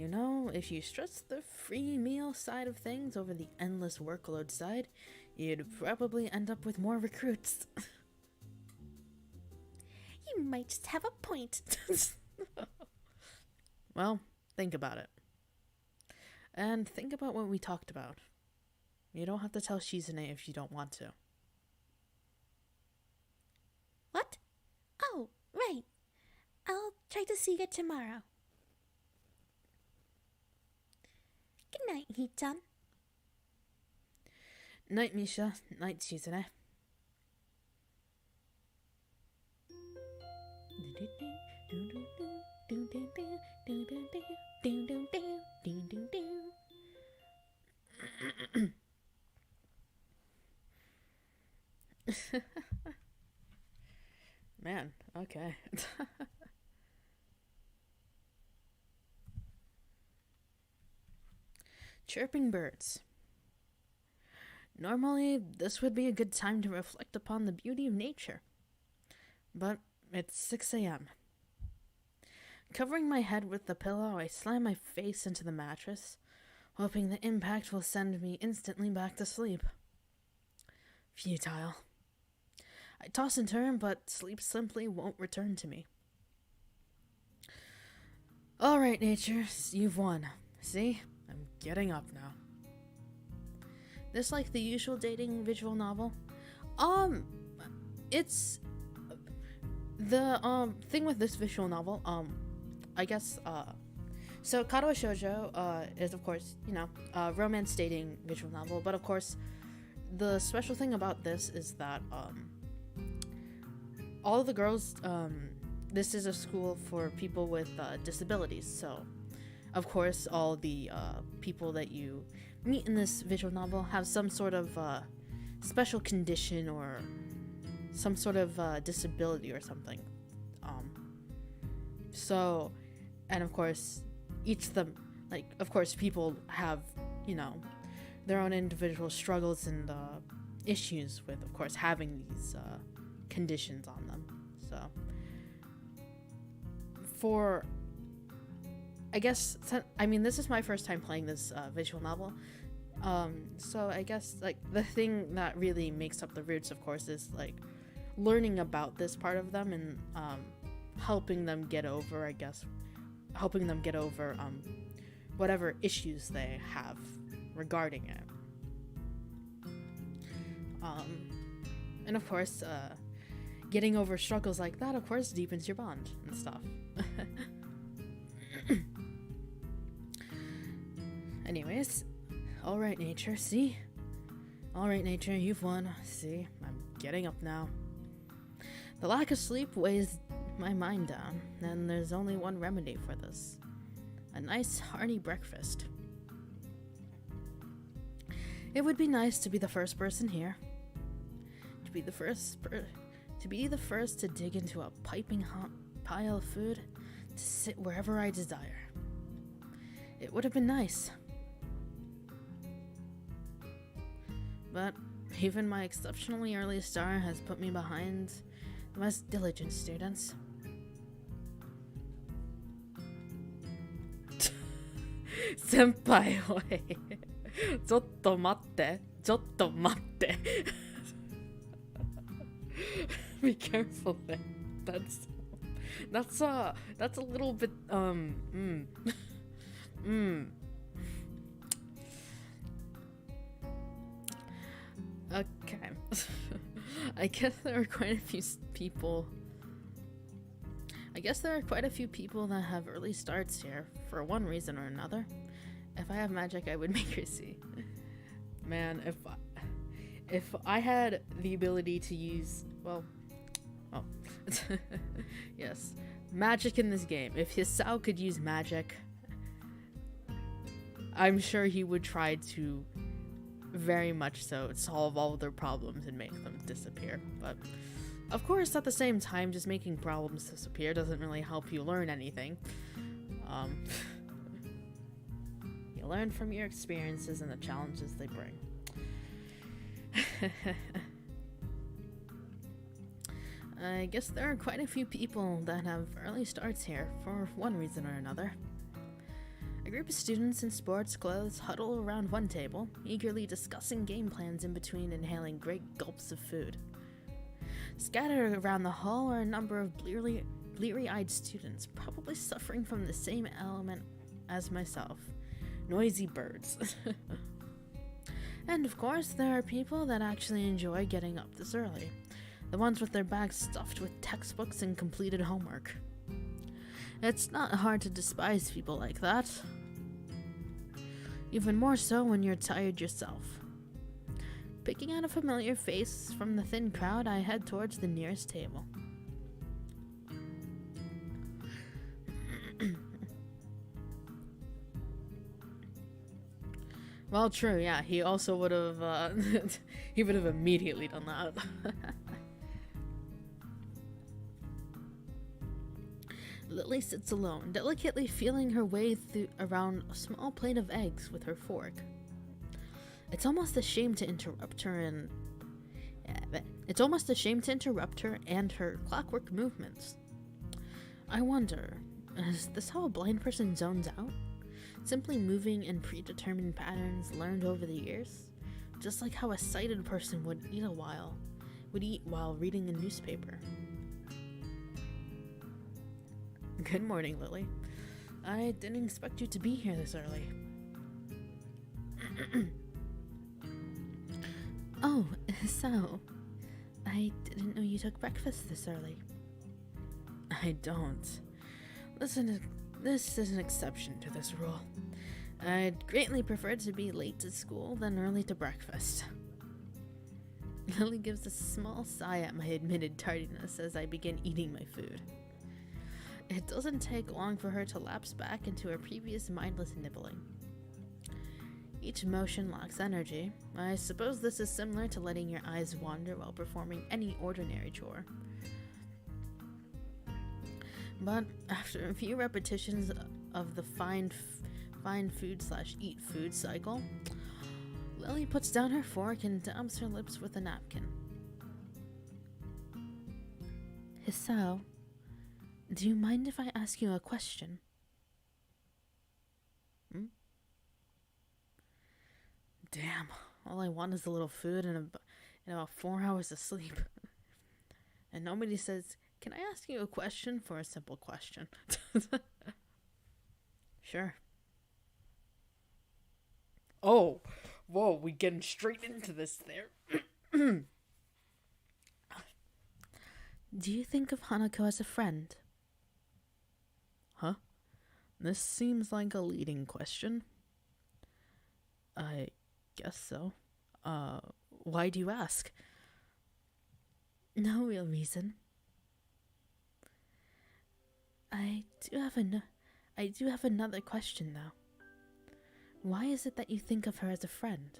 You know, if you stress the free meal side of things over the endless workload side, you'd probably end up with more recruits. You might just have a point. Well, think about it. And think about what we talked about. You don't have to tell Shizune if you don't want to. What? Oh, right. I'll try to see you tomorrow. Good night, Hee-chan. Night, Misha. Night, Shizune. Man, okay. Chirping birds. Normally, this would be a good time to reflect upon the beauty of nature. But it's 6 a.m. Covering my head with the pillow, I slam my face into the mattress, hoping the impact will send me instantly back to sleep. Futile. I toss and turn, but sleep simply won't return to me. Alright, nature, you've won. See? I'm getting up now. This like the usual dating visual novel? It's the thing with this visual novel, I guess so Katawa Shoujo is of course, you know, romance dating visual novel, but of course the special thing about this is that all of the girls, this is a school for people with disabilities, so of course all the people that you meet in this visual novel have some sort of special condition or some sort of disability or something. So, and of course, each of them, like, of course, people have, you know, their own individual struggles and issues with, of course, having these conditions on them. So, for, I guess, I mean, this is my first time playing this visual novel. So I guess, like, the thing that really makes up the roots, of course, is, like, learning about this part of them and helping them get over, I guess, whatever issues they have regarding it. And of course, getting over struggles like that, of course, deepens your bond and stuff. Anyways, alright, nature, see? Alright, nature, you've won. See, I'm getting up now. The lack of sleep weighs my mind down, and there's only one remedy for this. A nice, hearty breakfast. It would be nice to be the first person here. To be the first to dig into a piping hot pile of food, to sit wherever I desire. It would have been nice. But even my exceptionally early star has put me behind the most diligent students. Senpai, wait. ちょっと待って。Be careful there. That's a little bit Okay. I guess there are quite a few people that have early starts here, for one reason or another. If I have magic, I would make her see. Man, if I had the ability to use, yes, magic in this game. If Hisao could use magic, I'm sure he would try to very much so solve all of their problems and make them disappear. But of course, at the same time, just making problems disappear doesn't really help you learn anything. You learn from your experiences and the challenges they bring. I guess there are quite a few people that have early starts here for one reason or another. group of students in sports clothes huddle around one table, eagerly discussing game plans in between inhaling great gulps of food. Scattered around the hall are a number of bleary-eyed students, probably suffering from the same ailment as myself. Noisy birds. And of course, there are people that actually enjoy getting up this early. The ones with their bags stuffed with textbooks and completed homework. It's not hard to despise people like that. Even more so when you're tired yourself. Picking out a familiar face from the thin crowd, I head towards the nearest table. Well, true, yeah, he also would have, he would have immediately done that. Lily sits alone, delicately feeling her way around a small plate of eggs with her fork. It's almost a shame to interrupt her and her clockwork movements. I wonder, is this how a blind person zones out? Simply moving in predetermined patterns learned over the years? Just like how a sighted person would eat while reading a newspaper. Good morning, Lily. I didn't expect you to be here this early. Oh, so... I didn't know you took breakfast this early. I don't. Listen, this is an exception to this rule. I'd greatly prefer to be late to school than early to breakfast. Lily gives a small sigh at my admitted tardiness as I begin eating my food. It doesn't take long for her to lapse back into her previous mindless nibbling. Each motion lacks energy. I suppose this is similar to letting your eyes wander while performing any ordinary chore. But after a few repetitions of the find food / eat food cycle, Lily puts down her fork and dabs her lips with a napkin. Hisao, do you mind if I ask you a question? Damn, all I want is a little food and about 4 hours of sleep. And nobody says, can I ask you a question for a simple question? Sure. Oh, whoa, we getting straight into this there. Do you think of Hanako as a friend? Huh? This seems like a leading question. I guess so. Why do you ask? No real reason. I do have another question though. Why is it that you think of her as a friend?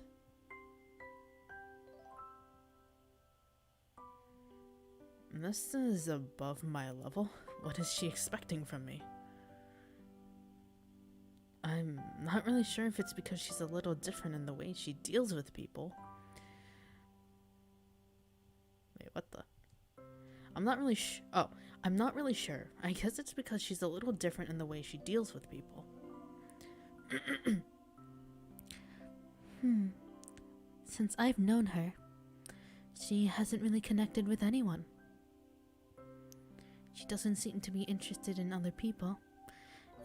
This is above my level. What is she expecting from me? I'm not really sure if it's because she's a little different in the way she deals with people. Wait, what the? I'm not really sure. I guess it's because she's a little different in the way she deals with people. Since I've known her, she hasn't really connected with anyone. She doesn't seem to be interested in other people,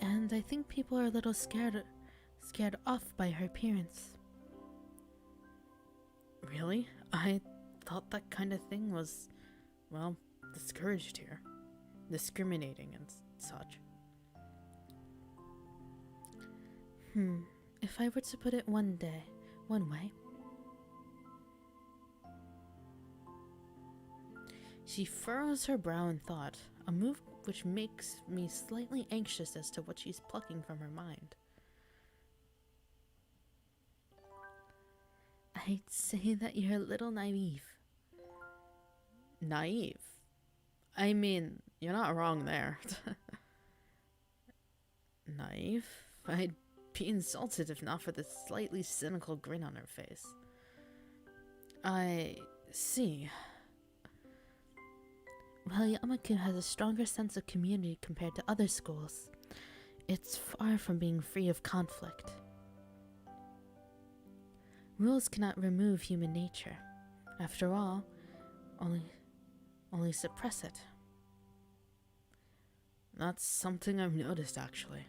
and I think people are a little scared off by her appearance. Really? I thought that kind of thing was, well, discouraged here. Discriminating and such. If I were to put it one way. She furrows her brow in thought, a move which makes me slightly anxious as to what she's plucking from her mind. I'd say that you're a little naive. Naive? I mean, you're not wrong there. Naive? I'd be insulted if not for the slightly cynical grin on her face. I see. Well, Yamaku has a stronger sense of community compared to other schools. it's far from being free of conflict. Rules cannot remove human nature. After all, only suppress it. That's something I've noticed, actually.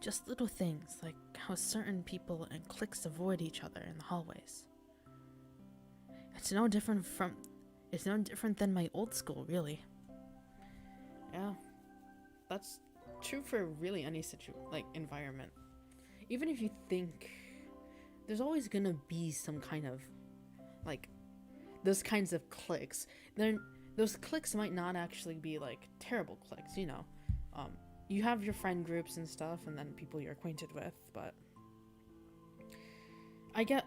Just little things, like how certain people and cliques avoid each other in the hallways. It's no different than my old school, really. Yeah, that's true for really any environment. Even if you think there's always gonna be some kind of those kinds of cliques. Then those cliques might not actually be terrible cliques, you know. You have your friend groups and stuff, and then people you're acquainted with, but I get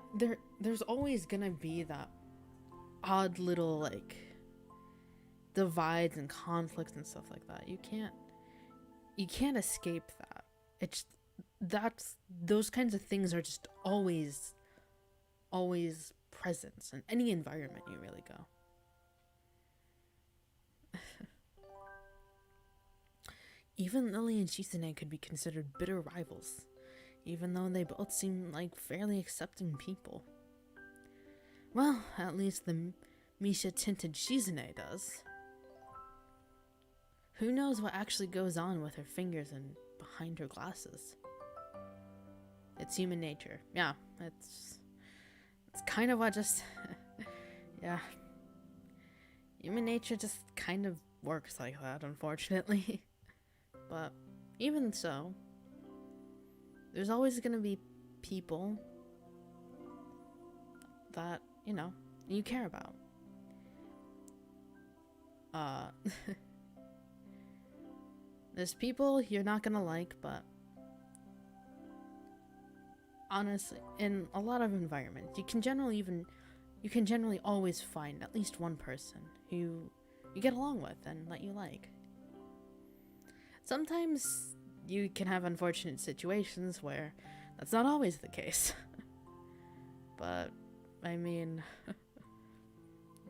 there's always gonna be that odd little divides and conflicts and stuff like that. You can't escape that. Those kinds of things are just always present in any environment you really go. Even Lily and Shizune could be considered bitter rivals, even though they both seem like fairly accepting people. Well, at least the Misha-tinted Shizune does. Who knows what actually goes on with her fingers and behind her glasses? It's human nature. Yeah, it's kind of what just... yeah. Human nature just kind of works like that, unfortunately. But even so, there's always gonna be people that, you know, you care about. There's people you're not gonna like, but honestly, in a lot of environments, you can generally always find at least one person who you get along with and that you like. Sometimes you can have unfortunate situations where that's not always the case. But, I mean,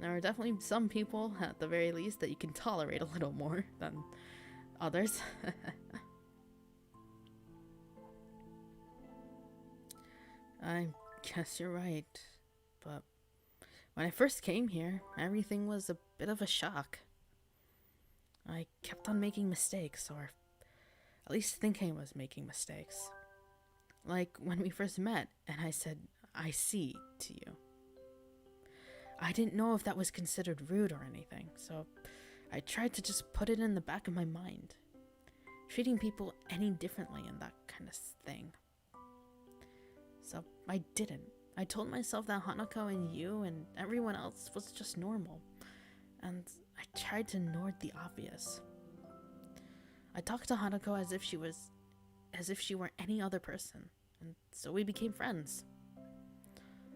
there are definitely some people, at the very least, that you can tolerate a little more than others. I guess you're right, but when I first came here, everything was a bit of a shock. I kept on making mistakes, or at least thinking I was making mistakes. Like when we first met, and I said, "I see," to you. I didn't know if that was considered rude or anything, so I tried to just put it in the back of my mind. Treating people any differently and that kind of thing. So I didn't. I told myself that Hanako and you and everyone else was just normal, and I tried to ignore the obvious. I talked to Hanako as if she were any other person, and so we became friends.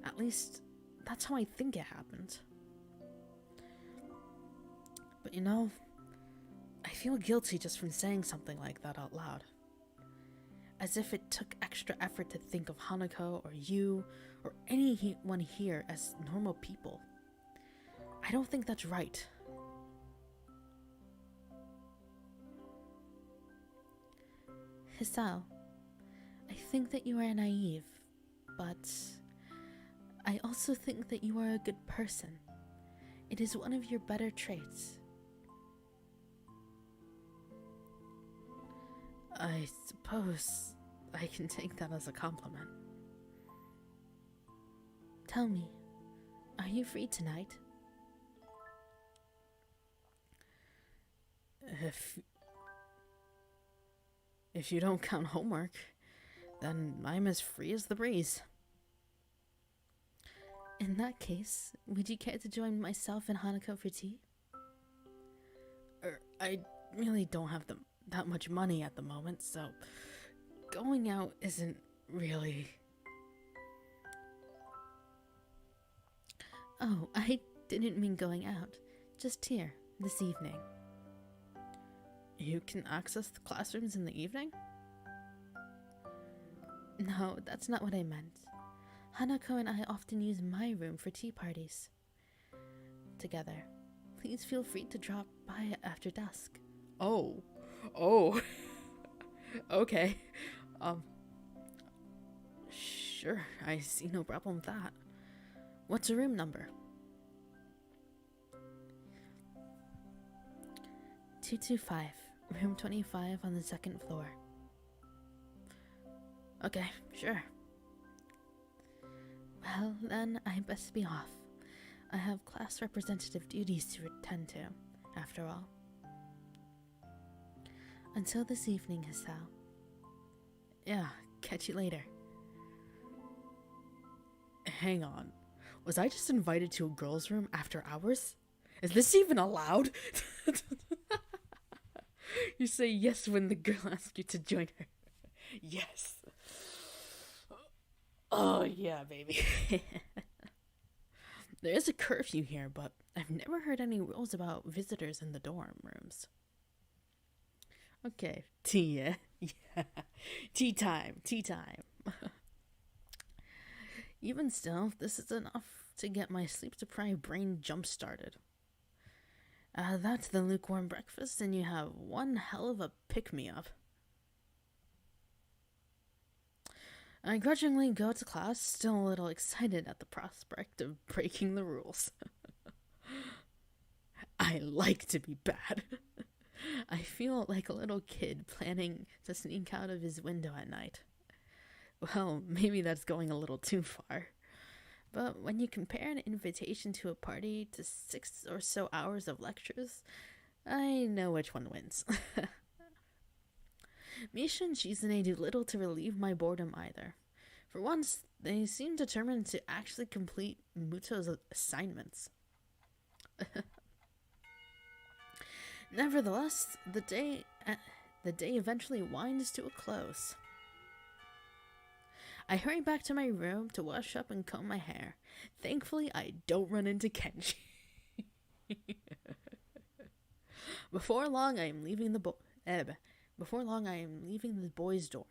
At least, that's how I think it happened. But you know, I feel guilty just from saying something like that out loud. As if it took extra effort to think of Hanako or you or anyone here as normal people. I don't think that's right. Hisao, I think that you are naive, but I also think that you are a good person. It is one of your better traits. I suppose I can take that as a compliment. Tell me, are you free tonight? If you don't count homework, then I'm as free as the breeze. In that case, would you care to join myself and Hanako for tea? I really don't have that much money at the moment, so going out isn't really... Oh, I didn't mean going out. Just here, this evening. You can access the classrooms in the evening? No, that's not what I meant. Hanako and I often use my room for tea parties together. please feel free to drop by after dusk. Oh. Okay. Sure, I see no problem with that. What's your room number? 225, room 25 on the second floor. Okay, sure. Well, then I best be off. I have class representative duties to attend to, after all. Until this evening, Hisao. Yeah, catch you later. Hang on. Was I just invited to a girl's room after hours? Is this even allowed? You say yes when the girl asks you to join her. Yes. Oh, yeah, baby. There is a curfew here, but I've never heard any rules about visitors in the dorm rooms. Okay, tea, yeah? Yeah. Tea time. Even still, this is enough to get my sleep-deprived brain jump-started. Add that to the lukewarm breakfast, and you have one hell of a pick-me-up. I grudgingly go to class, still a little excited at the prospect of breaking the rules. I like to be bad. I feel like a little kid planning to sneak out of his window at night. Well, maybe that's going a little too far. But when you compare an invitation to a party to 6 or so hours of lectures, I know which one wins. Misha and Shizune do little to relieve my boredom either. For once, they seem determined to actually complete Muto's assignments. Nevertheless, the day eventually winds to a close. I hurry back to my room to wash up and comb my hair. Thankfully, I don't run into Kenji. Before long, I am leaving the boys' dorm.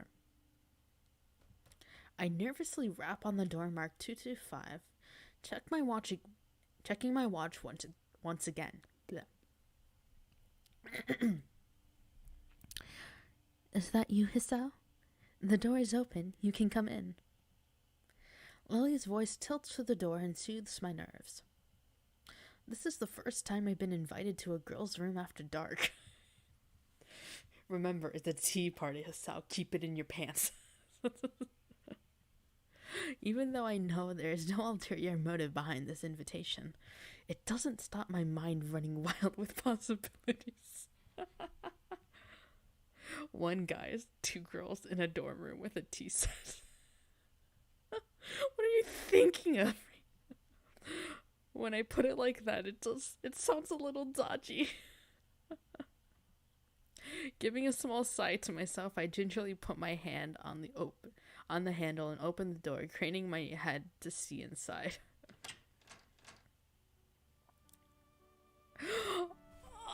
I nervously rap on the door marked 225, checking my watch once again. Is that you, Hisao? The door is open. You can come in. Lily's voice tilts to the door and soothes my nerves. This is the first time I've been invited to a girl's room after dark. Remember, it's a tea party, Hisao. Keep it in your pants. Even though I know there is no ulterior motive behind this invitation, it doesn't stop my mind running wild with possibilities. One guy, 2 girls in a dorm room with a tea set. What are you thinking of? When I put it like that, it sounds a little dodgy. Giving a small sigh to myself, I gingerly put my hand on the handle and open the door, craning my head to see inside.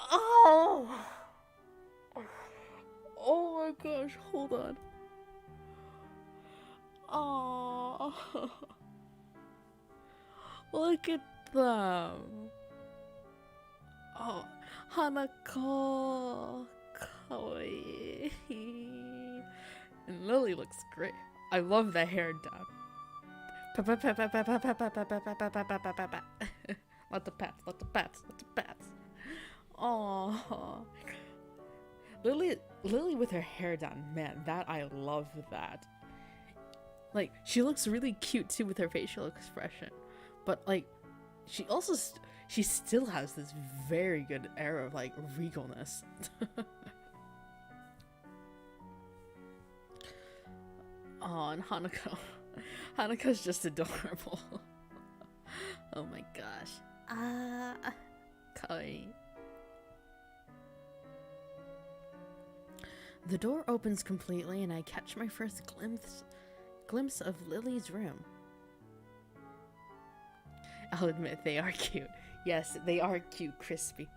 Oh! Oh my gosh, hold on. Oh, look at them. Oh, Hanako, kawaii. And Lily looks great. I love the hair down. Let the pats. Oh, Lily with her hair down, man, that I love that. Like, she looks really cute too with her facial expression, but like, she still has this very good air of like regalness. Oh, and Hanako's just adorable. Oh my gosh. Kawaii. The door opens completely and I catch my first glimpse of Lily's room. I'll admit, they are cute. Yes, they are cute, crispy.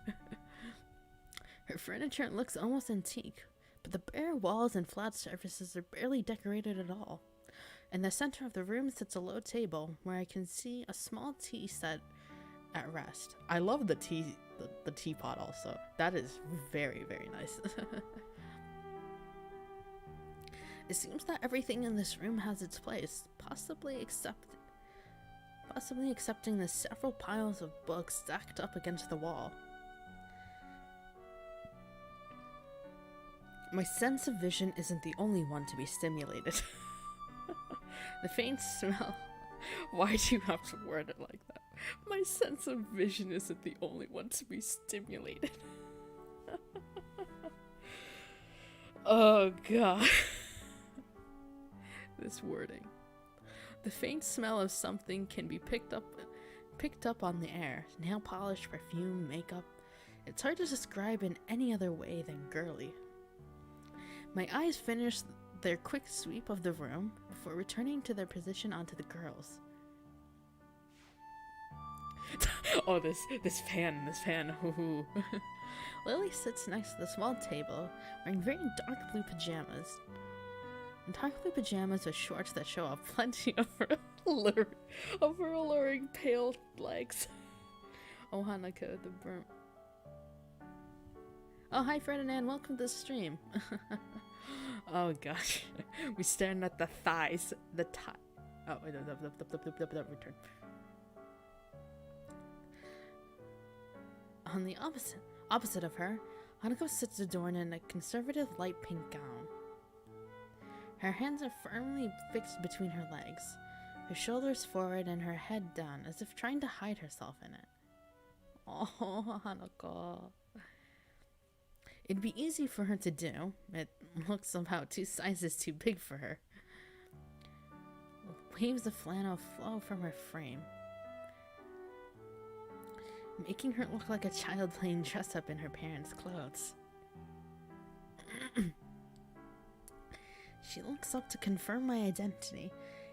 Her furniture looks almost antique, but the bare walls and flat surfaces are barely decorated at all. In the center of the room sits a low table where I can see a small tea set at rest. I love the teapot also. That is very, very nice. It seems that everything in this room has its place, possibly excepting the several piles of books stacked up against the wall. My sense of vision isn't the only one to be stimulated. The faint smell. Why do you have to word it like that? My sense of vision isn't the only one to be stimulated. Oh god. This wording. The faint smell of something can be picked up on the air. Nail polish, perfume, makeup. It's hard to describe in any other way than girly. My eyes finish their quick sweep of the room before returning to their position onto the girls. Oh, this fan. Lily sits next to the small table, wearing very dark blue pajamas. Dark blue pajamas with shorts that show off plenty of her alluring pale legs. Oh, Hanako, the burn. Oh, hi Ferdinand, welcome to the stream. Oh gosh, we staring at the thighs, Oh, wait, return. On the opposite of her, Hanako sits adorned in a conservative light pink gown. Her hands are firmly fixed between her legs, her shoulders forward and her head down, as if trying to hide herself in it. Oh, Hanako. It'd be easy for her to do. It looks about 2 sizes too big for her. Waves of flannel flow from her frame, making her look like a child playing dress-up in her parents' clothes. She looks up to confirm my identity,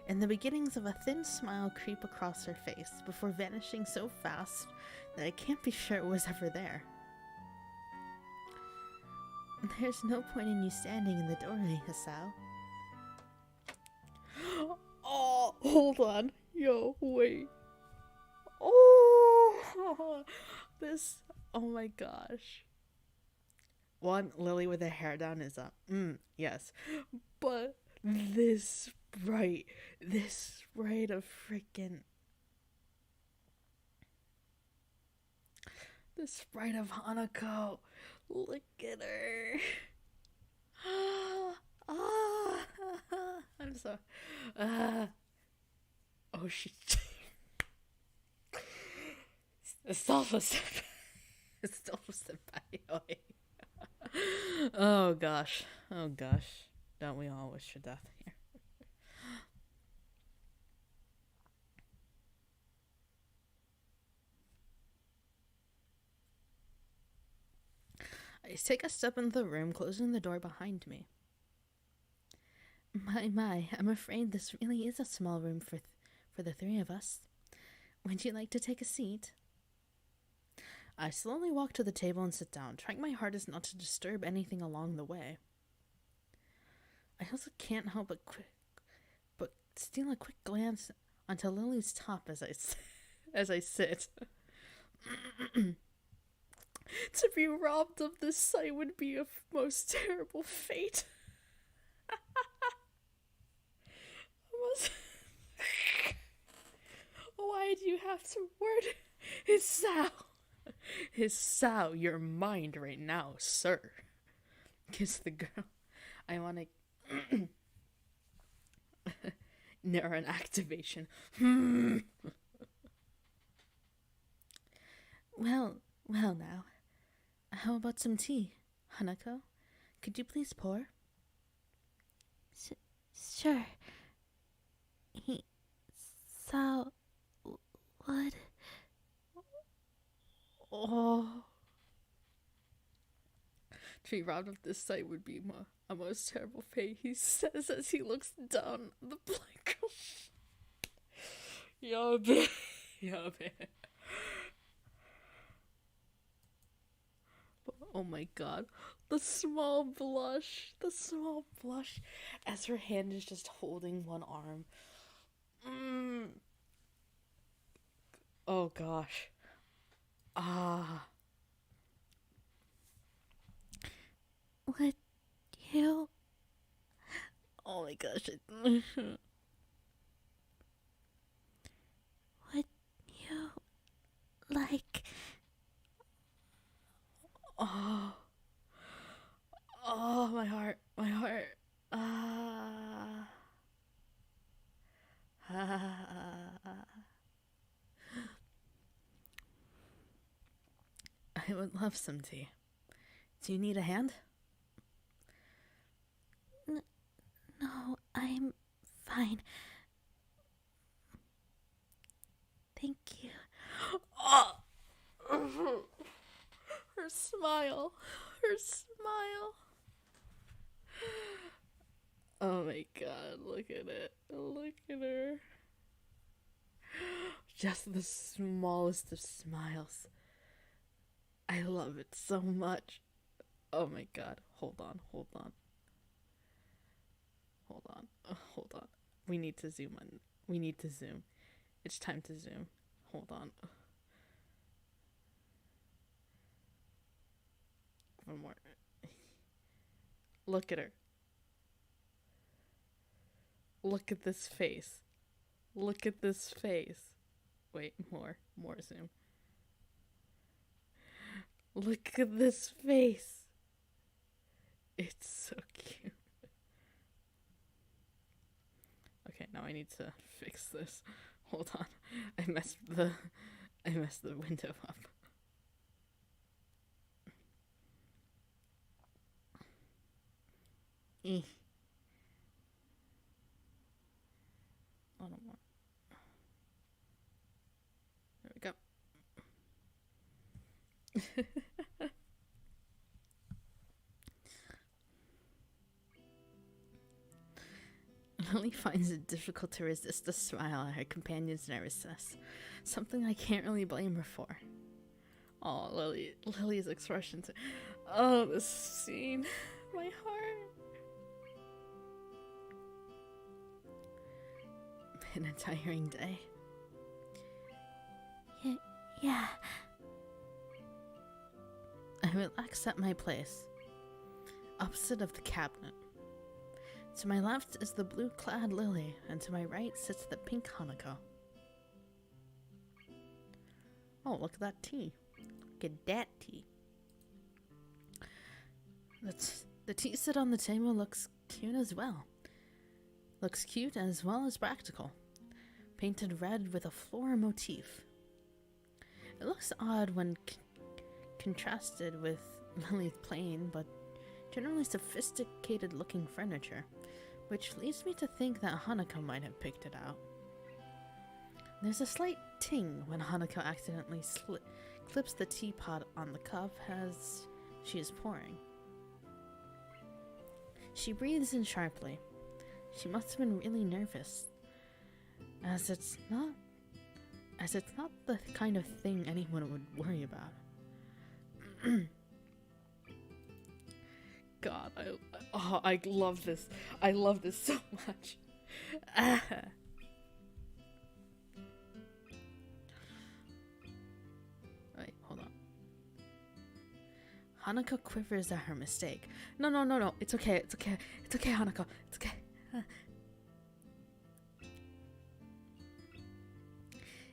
and the beginnings of a thin smile creep across her face before vanishing so fast that I can't be sure it was ever there. There's no point in you standing in the doorway, Hisao. Oh, hold on. Yo, wait. Oh, oh my gosh. One, Lily with her hair down is up. Yes. But this sprite of freaking... The sprite of Hanako. Look at her. I'm so... Oh, she... Senpai. Oh gosh. Don't we all wish for death here? I take a step into the room, closing the door behind me. My, I'm afraid this really is a small room for the 3 of us. Would you like to take a seat? I slowly walk to the table and sit down, trying my hardest not to disturb anything along the way. I also can't help but steal a quick glance onto Lily's top as I sit. To be robbed of this sight would be a most terrible fate. Why do you have to word Hisao, your mind right now, sir. Kiss the girl. I want to... Neuron activation. Well now. How about some tea, Hanako? Could you please pour? Sure. So, what? Oh. To be robbed of this sight would be a most terrible fate, he says as he looks down the black girl. Yabe. Oh my god. The small blush as her hand is just holding one arm. Oh gosh. Ah. Would you Oh my gosh. would you like Oh. Oh, my heart. My heart. Ah. Ah. I would love some tea. Do you need a hand? No, I'm fine. Thank you. Oh. Her smile. Her smile. Oh my god, look at it. Look at her. Just the smallest of smiles. I love it so much. Oh my god. Hold on, hold on. Hold on. Hold on. We need to zoom in. We need to zoom. It's time to zoom. Hold on. One more. Look at her. Look at this face. Look at this face. Wait, more zoom. Look at this face. It's so cute. Okay, now I need to fix this. Hold on. I messed the window up. A little more. There we go. Lily finds it difficult to resist a smile at her companion's nervousness, something I can't really blame her for. Oh, Lily's expressions. Oh, this scene. My heart. Been a tiring day. Yeah. I relax at my place, opposite of the cabinet. To my left is the blue-clad Lily, and to my right sits the pink Hanako. Oh, look at that tea. Look at that tea. The tea set on the table looks cute as well. Looks cute as well as practical. Painted red with a floral motif. It looks odd when contrasted with Lily's plain but generally sophisticated looking furniture, which leads me to think that Hanako might have picked it out. There's a slight ting when Hanako accidentally clips the teapot on the cup as she is pouring. She breathes in sharply. She must have been really nervous, as it's not the kind of thing anyone would worry about. God, I love this. I love this so much. Wait, hold on. Hanako quivers at her mistake. No. It's okay, Hanako. It's okay.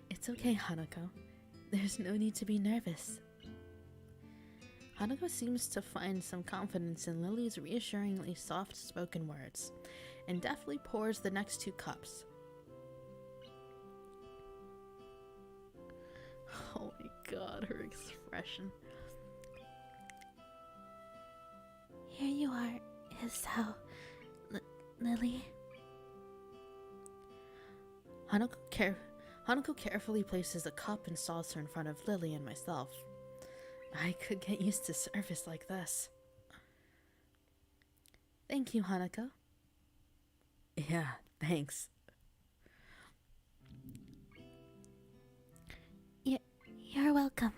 It's okay, Hanako. There's no need to be nervous. Hanako seems to find some confidence in Lily's reassuringly soft-spoken words, and deftly pours the next 2 cups. Oh my god, her expression. Here you are, Isao. Lily. Hanako carefully places a cup and saucer in front of Lily and myself. I could get used to service like this. Thank you, Hanako. Yeah, thanks. You're welcome.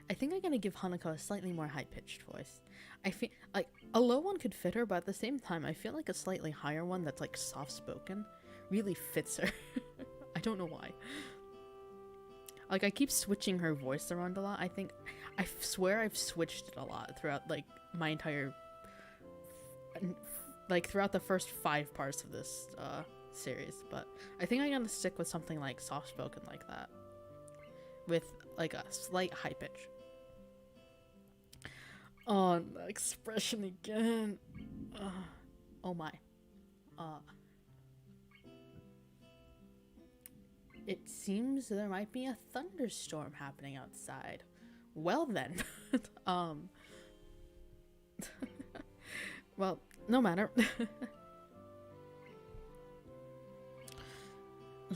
I think I'm gonna give Hanako a slightly more high-pitched voice. I feel like a low one could fit her, but at the same time, I feel like a slightly higher one that's like soft-spoken really fits her. I don't know why. Like, I keep switching her voice around a lot. I swear I've switched it a lot throughout, like, my entire, like, throughout the first 5 parts of this series. But I think I'm gonna stick with something like soft-spoken like that, with like a slight high pitch. Oh, the expression again. Oh my. It seems there might be a thunderstorm happening outside. Well then. Well, no matter.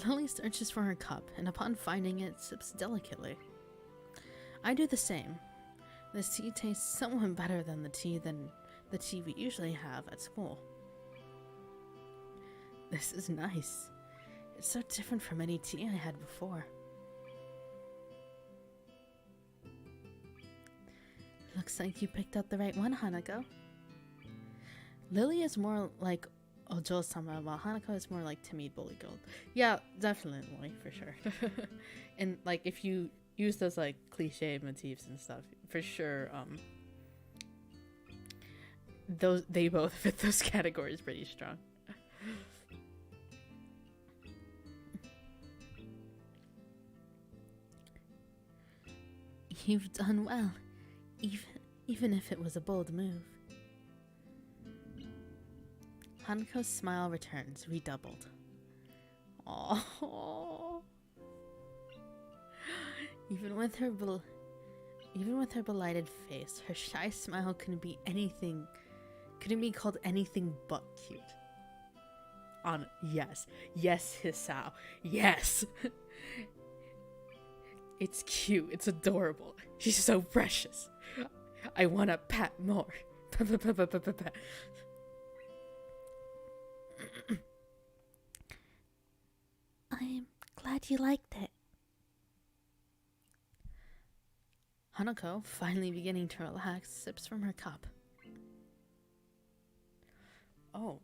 Lily searches for her cup, and upon finding it, sips delicately. I do the same. This tea tastes somewhat better than the tea we usually have at school. This is nice. It's so different from any tea I had before. Looks like you picked up the right one, Hanako. Lily is more like Ojo-sama, while Hanako is more like timid bully girl. Yeah, definitely, for sure. And like, if you use those like cliche motifs and stuff, for sure, they both fit those categories pretty strong. You've done well, even if it was a bold move. Hanako's smile returns, redoubled. Aww. Even with her belighted face, her shy smile couldn't be called anything but cute. Yes, Hisao, yes. It's cute, it's adorable. She's so precious. I wanna pat more. I'm glad you liked it. Hanako, finally beginning to relax, sips from her cup. Oh,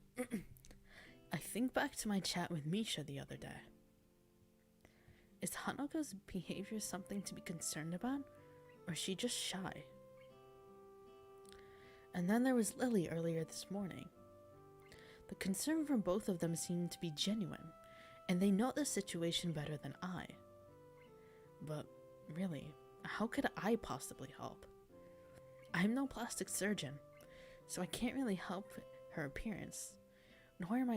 I think back to my chat with Misha the other day. Is Hanako's behavior something to be concerned about, or is she just shy? And then there was Lily earlier this morning. The concern from both of them seemed to be genuine, and they know the situation better than I. But really, how could I possibly help? I'm no plastic surgeon, so I can't really help her appearance, nor am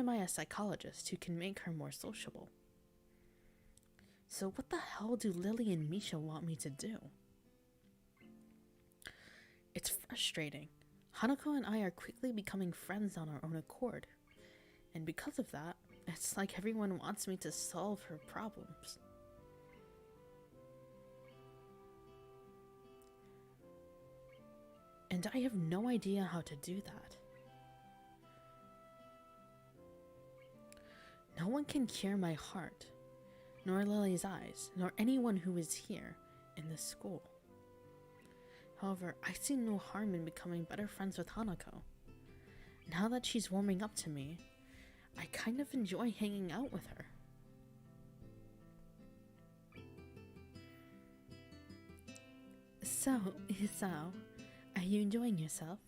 I a psychologist who can make her more sociable. So what the hell do Lily and Misha want me to do? It's frustrating. Hanako and I are quickly becoming friends on our own accord, and because of that, it's like everyone wants me to solve her problems. And I have no idea how to do that. No one can cure my heart, nor Lily's eyes, nor anyone who is here in this school. However, I see no harm in becoming better friends with Hanako. Now that she's warming up to me, I kind of enjoy hanging out with her. So, Hisao, are you enjoying yourself?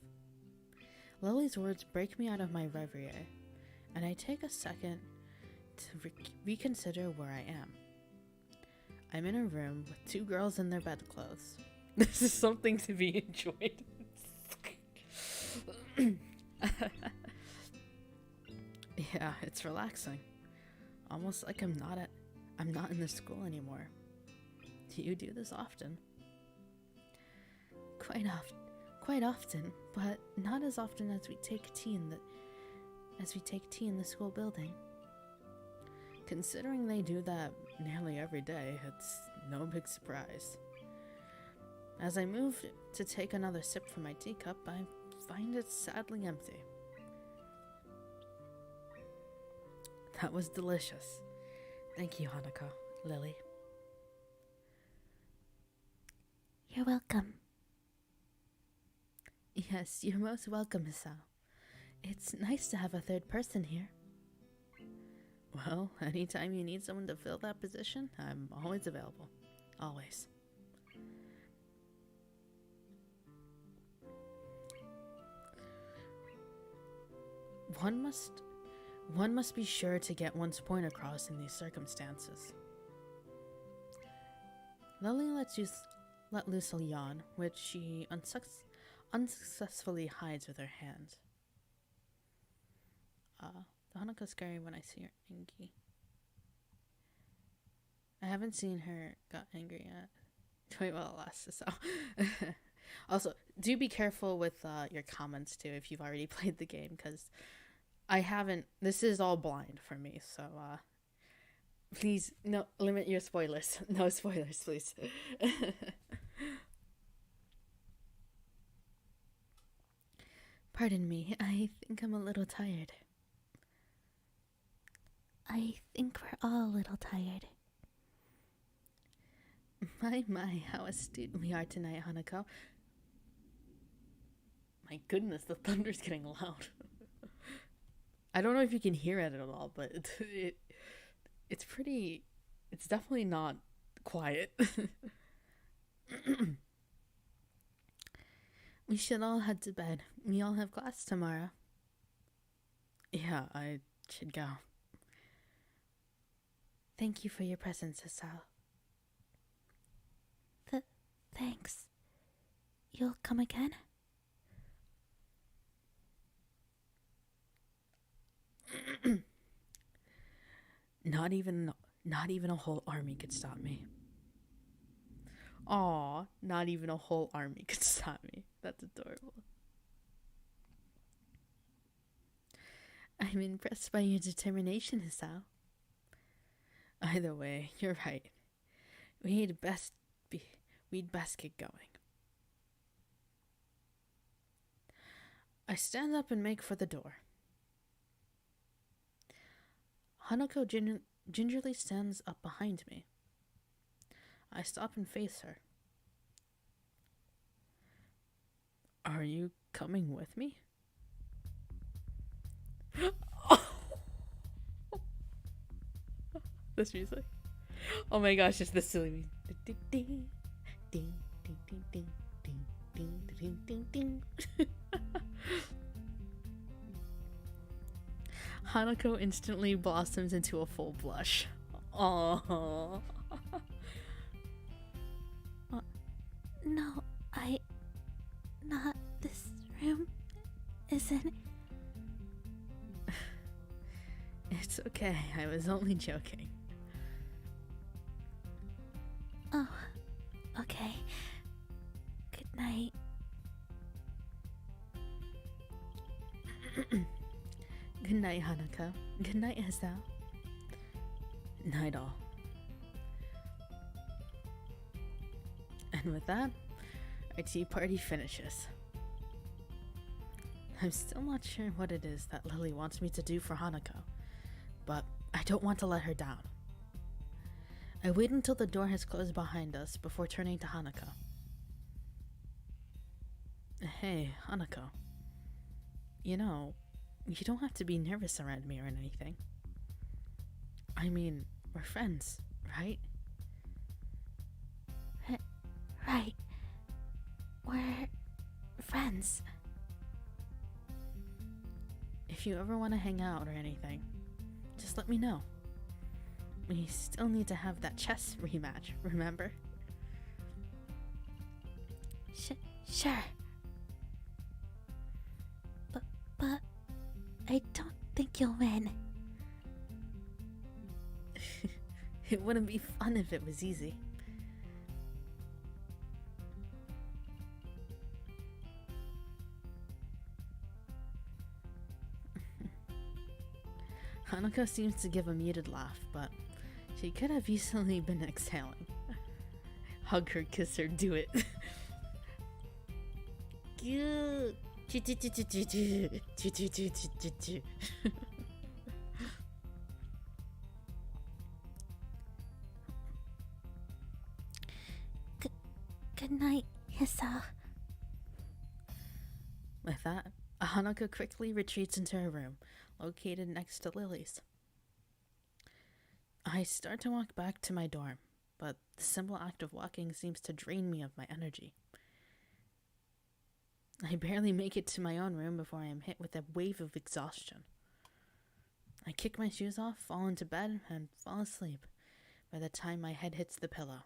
Lily's words break me out of my reverie, and I take a second to reconsider where I am. I'm in a room with 2 girls in their bedclothes. This is something to be enjoyed. Yeah, it's relaxing. Almost like I'm not in the school anymore. Do you do this often? Quite often, but not as often as we take tea in the school building. Considering they do that nearly every day, it's no big surprise. As I move to take another sip from my teacup, I find it sadly empty. That was delicious. Thank you, Hanako. Lily. You're welcome. Yes, you're most welcome, Hisao. It's nice to have a third person here. Well, anytime you need someone to fill that position, I'm always available. Always. One must be sure to get one's point across in these circumstances. Lily let loose a yawn, which she unsuccessfully hides with her hand. Hanako's scary when I see her angry. I haven't seen her got angry yet. Wait, well, it lasts, so. Also, do be careful with your comments too if you've already played the game, because I haven't. This is all blind for me, so please no limit your spoilers. No spoilers, please. Pardon me, I think I'm a little tired. I think we're all a little tired. My, how astute we are tonight, Hanako. My goodness, the thunder's getting loud. I don't know if you can hear it at all, but it's pretty. It's definitely not quiet. We should all head to bed. We all have class tomorrow. Yeah, I should go. Thank you for your presence, Hisao. Thanks. You'll come again? Not even a whole army could stop me. Aw, not even a whole army could stop me. That's adorable. I'm impressed by your determination, Hisao. Either way, you're right. We'd best get going. I stand up and make for the door. Hanako gingerly stands up behind me. I stop and face her. Are you coming with me? This music. Oh my gosh, it's this silly music. Ding, ding, ding, ding, ding, ding, ding, ding, ding, ding. Hanako instantly blossoms into a full blush. Aww. No, not this room isn't. It's okay, I was only joking. Oh, okay. Good night. Good night, Hanako. Good night, Hisao. Night all. And with that, our tea party finishes. I'm still not sure what it is that Lily wants me to do for Hanako, but I don't want to let her down. I wait until the door has closed behind us before turning to Hanako. Hey, Hanako. You know, you don't have to be nervous around me or anything. I mean, we're friends, right? Right. We're friends. If you ever want to hang out or anything, just let me know. We still need to have that chess rematch, remember? Sure. But I don't think you'll win. It wouldn't be fun if it was easy. Hanako seems to give a muted laugh, but she could have easily been exhaling. Hug her, kiss her, do it. Cute. Good night, Hisao. With that, Hanako quickly retreats into her room, located next to Lily's. I start to walk back to my dorm, but the simple act of walking seems to drain me of my energy. I barely make it to my own room before I am hit with a wave of exhaustion. I kick my shoes off, fall into bed, and fall asleep by the time my head hits the pillow.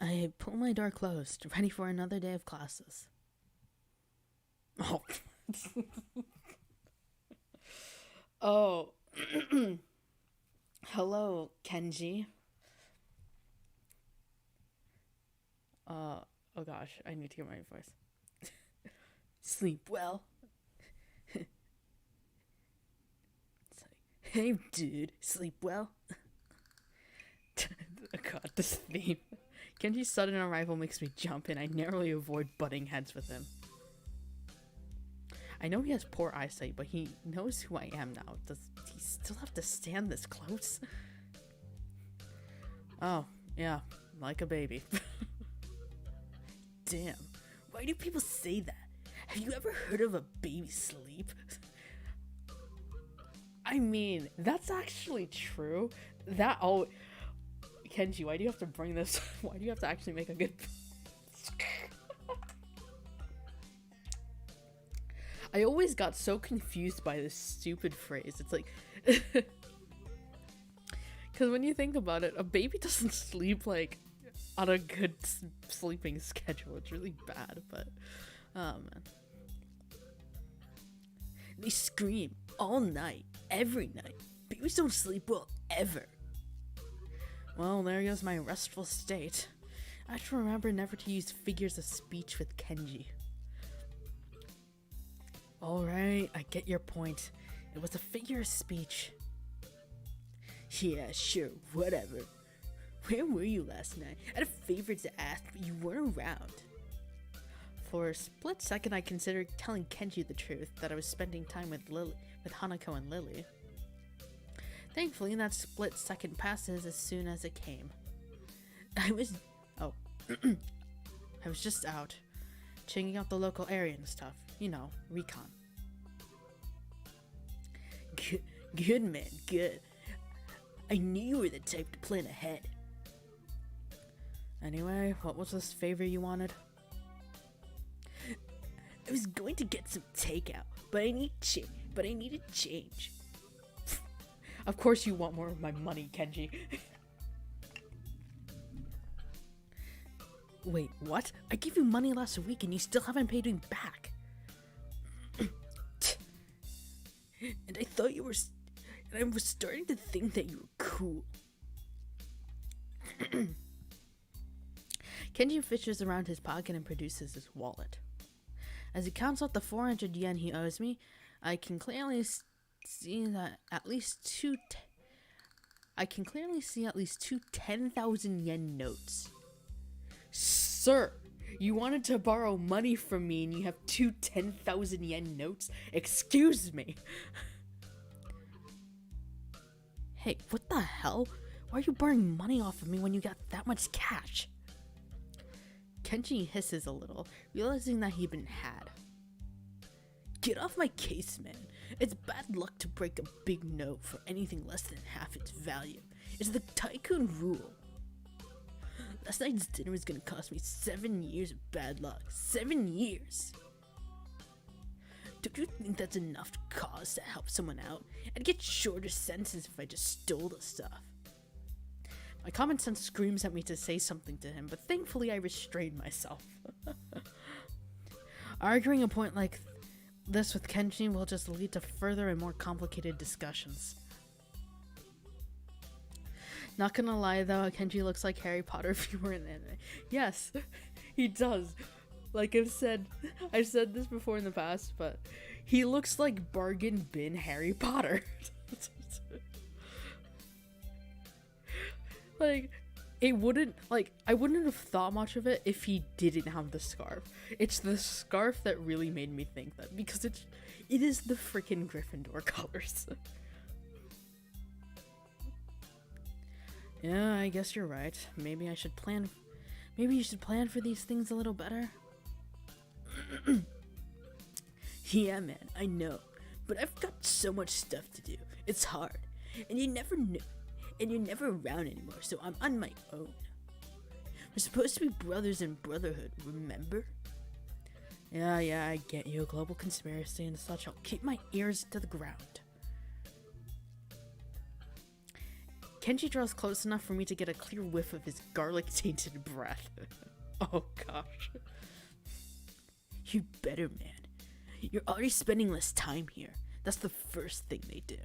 I pull my door closed, ready for another day of classes. Oh. Oh. Hello, Kenji. Oh gosh, I need to get my voice. Sleep well. It's like, hey dude, sleep well? Oh god, this theme. Kenji's sudden arrival makes me jump, and I narrowly avoid butting heads with him. I know he has poor eyesight, but he knows who I am now. Does he still have to stand this close? Oh, yeah, like a baby. Damn, why do people say that? Have you ever heard of a baby sleep? I mean, that's actually true. Kenji, why do you have to bring this? Why do you have to actually make a good... I always got so confused by this stupid phrase. It's like... Because when you think about it, a baby doesn't sleep, like, on a good sleeping schedule. It's really bad, but... Oh, man. They scream all night, every night. Babies don't sleep well, ever. Well, there goes my restful state. I have to remember never to use figures of speech with Kenji. Alright, I get your point. It was a figure of speech. Yeah, sure, whatever. Where were you last night? I had a favor to ask, but you weren't around. For a split second, I considered telling Kenji the truth, that I was spending time with Hanako and Lily. Thankfully, that split second passes as soon as it came. I was just out, checking out the local area and stuff. You know, recon. Good man, good. I knew you were the type to plan ahead. Anyway, what was this favor you wanted? I was going to get some takeout, but I needed change. Of course you want more of my money, Kenji. Wait, what? I gave you money last week and you still haven't paid me back. And I thought you were... And I was starting to think that you were cool. Kenji fishes around his pocket and produces his wallet. As he counts out the 400 yen he owes me, I can clearly see at least two 10,000 yen notes. Sir, you wanted to borrow money from me and you have two 10,000 yen notes? Excuse me. Hey, what the hell? Why are you borrowing money off of me when you got that much cash? Kenji hisses a little, realizing that he'd been had. Get off my case, man. It's bad luck to break a big note for anything less than half its value. It's the tycoon rule. Last night's dinner was gonna cost me 7 years of bad luck. 7 years! Don't you think that's enough cause to help someone out? I'd get shorter sentences if I just stole the stuff. My common sense screams at me to say something to him, but thankfully I restrained myself. Arguing a point like this with Kenji will just lead to further and more complicated discussions. Not gonna lie though, Kenji looks like Harry Potter if you were in anime. Yes, he does. Like I've said this before in the past, but he looks like bargain bin Harry Potter. Like, it wouldn't, I wouldn't have thought much of it if he didn't have the scarf. It's the scarf that really made me think that, because it is the freaking Gryffindor colors. Yeah, I guess you're right. Maybe you should plan for these things a little better. Yeah, man, I know. But I've got so much stuff to do. It's hard. And you never know. And you're never around anymore, so I'm on my own. We're supposed to be brothers in brotherhood, remember? Yeah, I get you. Global conspiracy and such. I'll keep my ears to the ground. Kenji draws close enough for me to get a clear whiff of his garlic-tainted breath. Oh, gosh. You better, man. You're already spending less time here. That's the first thing they do.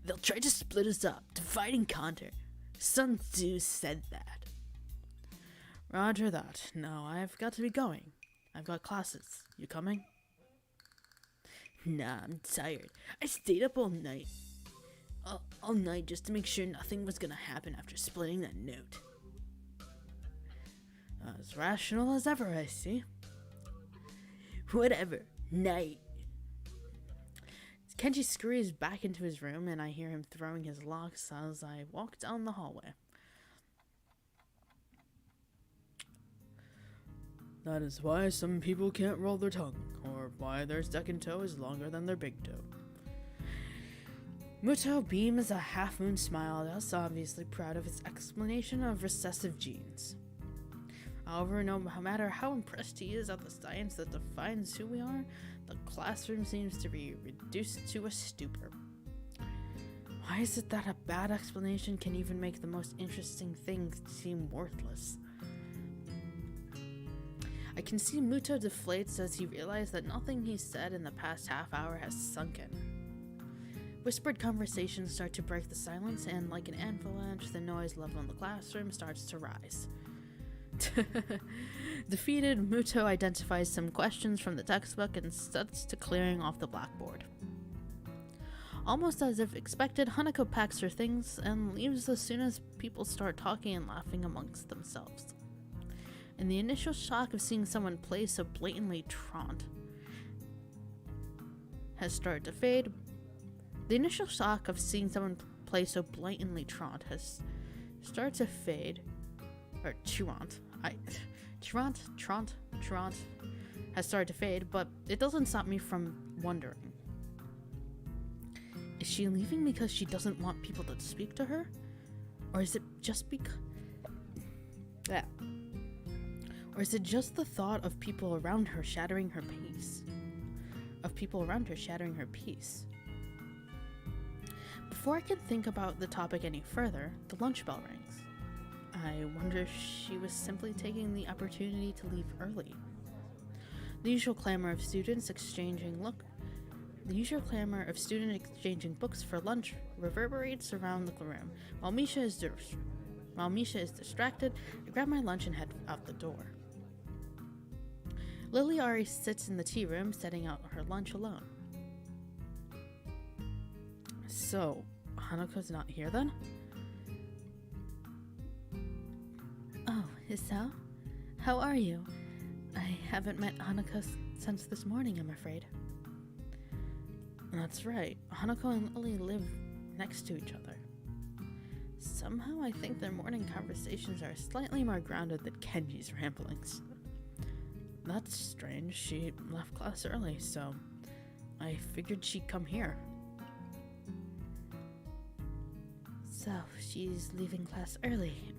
They'll try to split us up, divide and conquer. Sun Tzu said that. Roger that. No, I've got to be going. I've got classes. You coming? Nah, I'm tired. I stayed up all night. All night just to make sure nothing was gonna happen after splitting that note. As rational as ever, I see. Whatever. Night. Kenji scurries back into his room, and I hear him throwing his locks as I walk down the hallway. That is why some people can't roll their tongue, or why their second toe is longer than their big toe. Muto beams a half-moon smile, thus obviously proud of his explanation of recessive genes. However, no matter how impressed he is at the science that defines who we are, the classroom seems to be reduced to a stupor. Why is it that a bad explanation can even make the most interesting things seem worthless? I can see Muto deflates as he realizes that nothing he said in the past half hour has sunk in. Whispered conversations start to break the silence, and like an avalanche, the noise level in the classroom starts to rise. Defeated, Muto identifies some questions from the textbook and sets to clearing off the blackboard. Almost as if expected, Hanako packs her things and leaves as soon as people start talking and laughing amongst themselves. And the initial shock of seeing someone play so blatantly truant has started to fade. The initial shock of seeing someone play so blatantly truant has started to fade. Or truant. Truant has started to fade, but it doesn't stop me from wondering. Is she leaving because she doesn't want people to speak to her? Or is it just because... Yeah. Or is it just the thought of people around her shattering her peace? Before I can think about the topic any further, the lunch bell rings. I wonder if she was simply taking the opportunity to leave early. The usual clamor of students exchanging books for lunch reverberates around the room. While Misha is distracted, I grab my lunch and head out the door. Lily Ari sits in the tea room, setting out her lunch alone. So, Hanako's not here then? Oh, is so? How are you? I haven't met Hanako since this morning, I'm afraid. That's right. Hanako and Lily live next to each other. Somehow I think their morning conversations are slightly more grounded than Kenji's ramblings. That's strange. She left class early, so I figured she'd come here. So, she's leaving class early.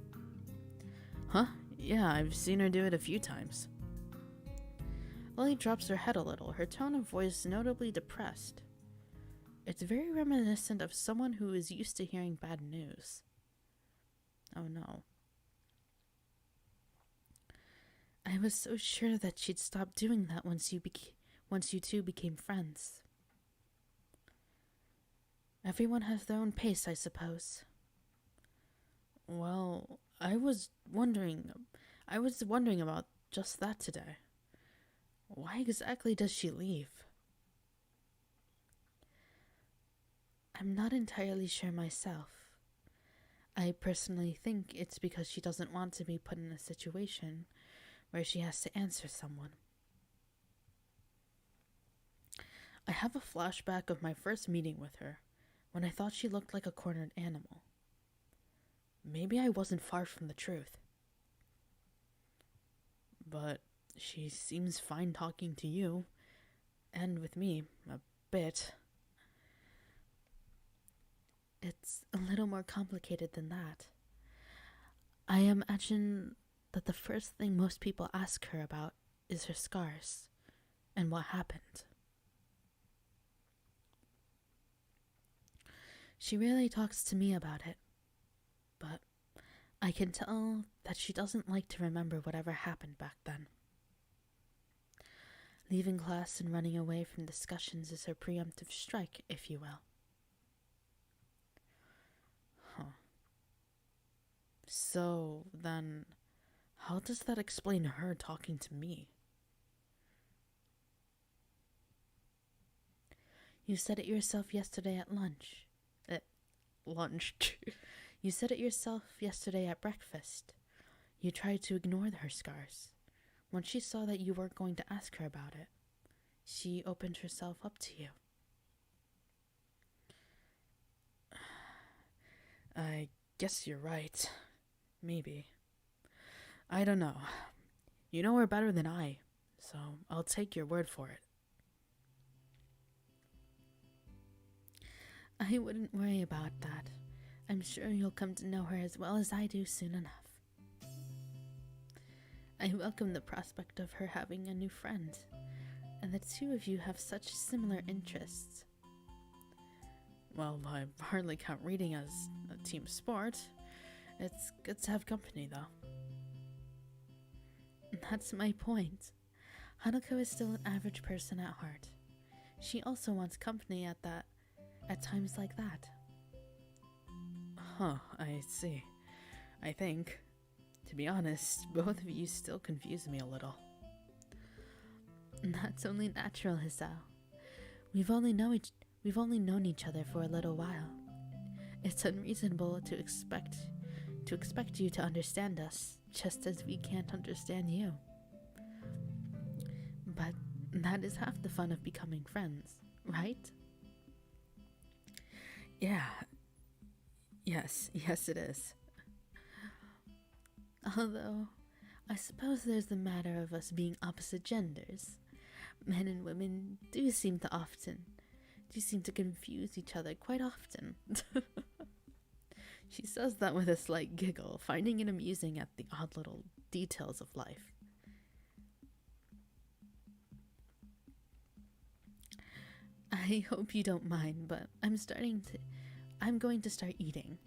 Huh? Yeah, I've seen her do it a few times. Lily drops her head a little, her tone of voice notably depressed. It's very reminiscent of someone who is used to hearing bad news. Oh no. I was so sure that she'd stop doing that once you two became friends. Everyone has their own pace, I suppose. Well, I was wondering about just that today. Why exactly does she leave? I'm not entirely sure myself. I personally think it's because she doesn't want to be put in a situation where she has to answer someone. I have a flashback of my first meeting with her, when I thought she looked like a cornered animal. Maybe I wasn't far from the truth. But she seems fine talking to you, and with me, a bit. It's a little more complicated than that. I imagine that the first thing most people ask her about is her scars and what happened. She rarely talks to me about it, but I can tell that she doesn't like to remember whatever happened back then. Leaving class and running away from discussions is her preemptive strike, if you will. So, then, how does that explain her talking to me? You said it yourself yesterday at lunch. Lunch. You said it yourself yesterday at breakfast. You tried to ignore her scars. When she saw that you weren't going to ask her about it, she opened herself up to you. I guess you're right. Maybe. I don't know. You know her better than I, so I'll take your word for it. I wouldn't worry about that. I'm sure you'll come to know her as well as I do soon enough. I welcome the prospect of her having a new friend, and the two of you have such similar interests. Well, I hardly count reading as a team sport. It's good to have company, though. That's my point. Hanako is still an average person at heart. She also wants company at times like that. Huh, I see. I think, to be honest, both of you still confuse me a little. That's only natural, Hisao. We've only known each other for a little while. It's unreasonable to expect you to understand us, just as we can't understand you. But that is half the fun of becoming friends, right? Yeah. Yes, it is. Although, I suppose there's the matter of us being opposite genders. Men and women do seem to confuse each other quite often. She says that with a slight giggle, finding it amusing at the odd little details of life. I hope you don't mind, but I'm going to start eating.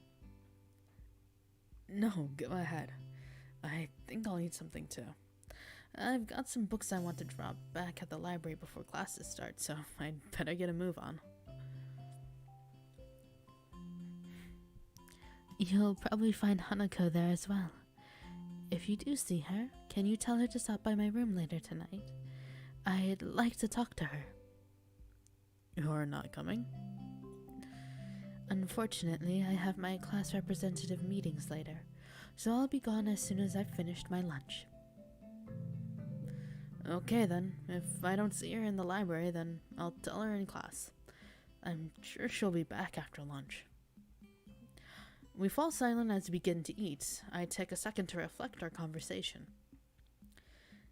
No, go ahead. I think I'll eat something too. I've got some books I want to drop back at the library before classes start, so I'd better get a move on. You'll probably find Hanako there as well. If you do see her, can you tell her to stop by my room later tonight? I'd like to talk to her. You're not coming? Unfortunately, I have my class representative meetings later, so I'll be gone as soon as I've finished my lunch. Okay then, if I don't see her in the library, then I'll tell her in class. I'm sure she'll be back after lunch. We fall silent as we begin to eat. I take a second to reflect our conversation.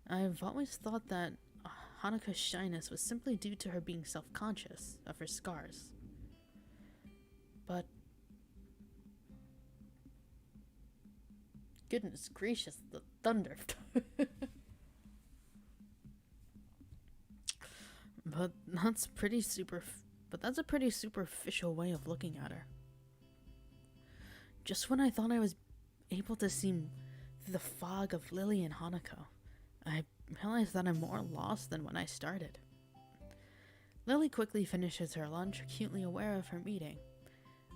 I've always thought that Hanako's shyness was simply due to her being self-conscious of her scars. But goodness gracious, the thunder. But that's a pretty superficial way of looking at her. Just when I thought I was able to see through the fog of Lily and Hanako, I realized that I'm more lost than when I started. Lily quickly finishes her lunch, acutely aware of her meeting.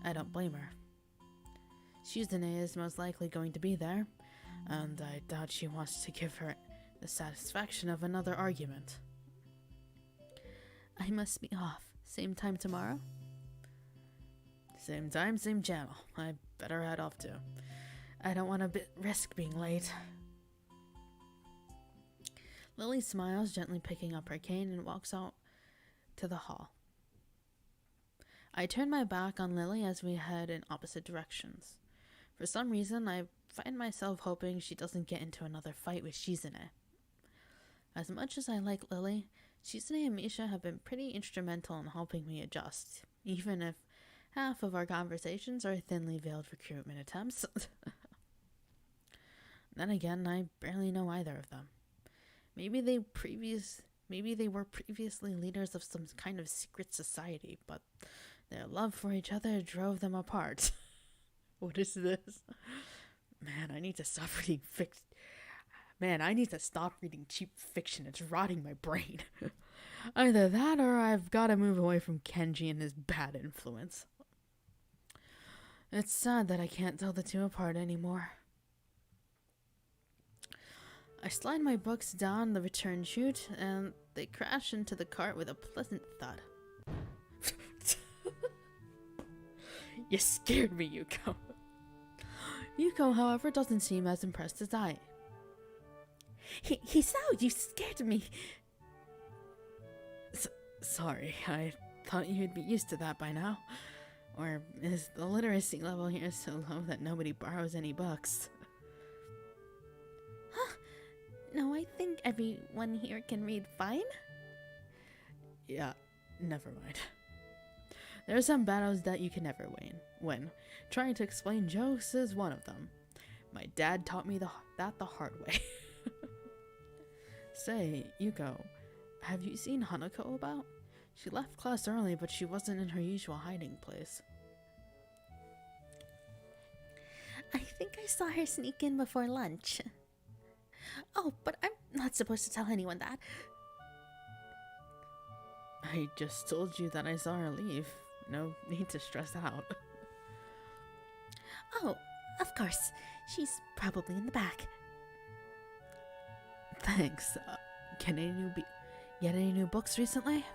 I don't blame her. Shizune is most likely going to be there, and I doubt she wants to give her the satisfaction of another argument. I must be off. Same time tomorrow? Same time, same channel. I better head off too. I don't want to risk being late. Lily smiles, gently picking up her cane, and walks out to the hall. I turn my back on Lily as we head in opposite directions. For some reason, I find myself hoping she doesn't get into another fight with Shizune. As much as I like Lily, Shizune and Misha have been pretty instrumental in helping me adjust, even if half of our conversations are thinly veiled recruitment attempts. Then again, I barely know either of them. Maybe they were previously leaders of some kind of secret society, but their love for each other drove them apart. What is this? Man, I need to stop reading cheap fiction. It's rotting my brain. Either that or I've got to move away from Kenji and his bad influence. It's sad that I can't tell the two apart anymore. I slide my books down the return chute, and they crash into the cart with a pleasant thud. You scared me, Yuko. Yuko, however, doesn't seem as impressed as I. Hisao, you scared me. Sorry, I thought you'd be used to that by now. Or is the literacy level here so low that nobody borrows any books? Huh? No, I think everyone here can read fine. Yeah, never mind. There are some battles that you can never win. Trying to explain jokes is one of them. My dad taught me that the hard way. Say, Yuko, have you seen Hanako about? She left class early, but she wasn't in her usual hiding place. I think I saw her sneak in before lunch. Oh, but I'm not supposed to tell anyone that. I just told you that I saw her leave. No need to stress out. Oh, of course. She's probably in the back. Thanks. Get any new books recently?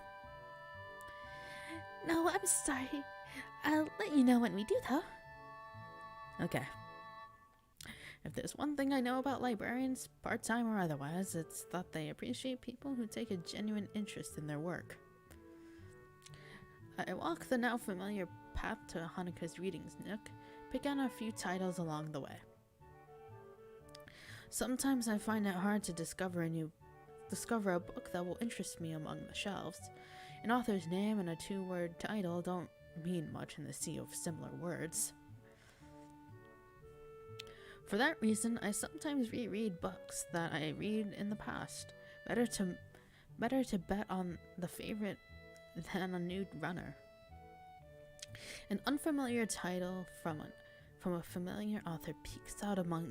No, I'm sorry. I'll let you know when we do, though. Okay. If there's one thing I know about librarians, part-time or otherwise, it's that they appreciate people who take a genuine interest in their work. I walk the now familiar path to Hanako's readings nook, pick out a few titles along the way. Sometimes I find it hard to discover a book that will interest me among the shelves. An author's name and a two-word title don't mean much in the sea of similar words. For that reason, I sometimes reread books that I read in the past. Better to bet on the favorite than a new runner. An unfamiliar title from a familiar author peeks out among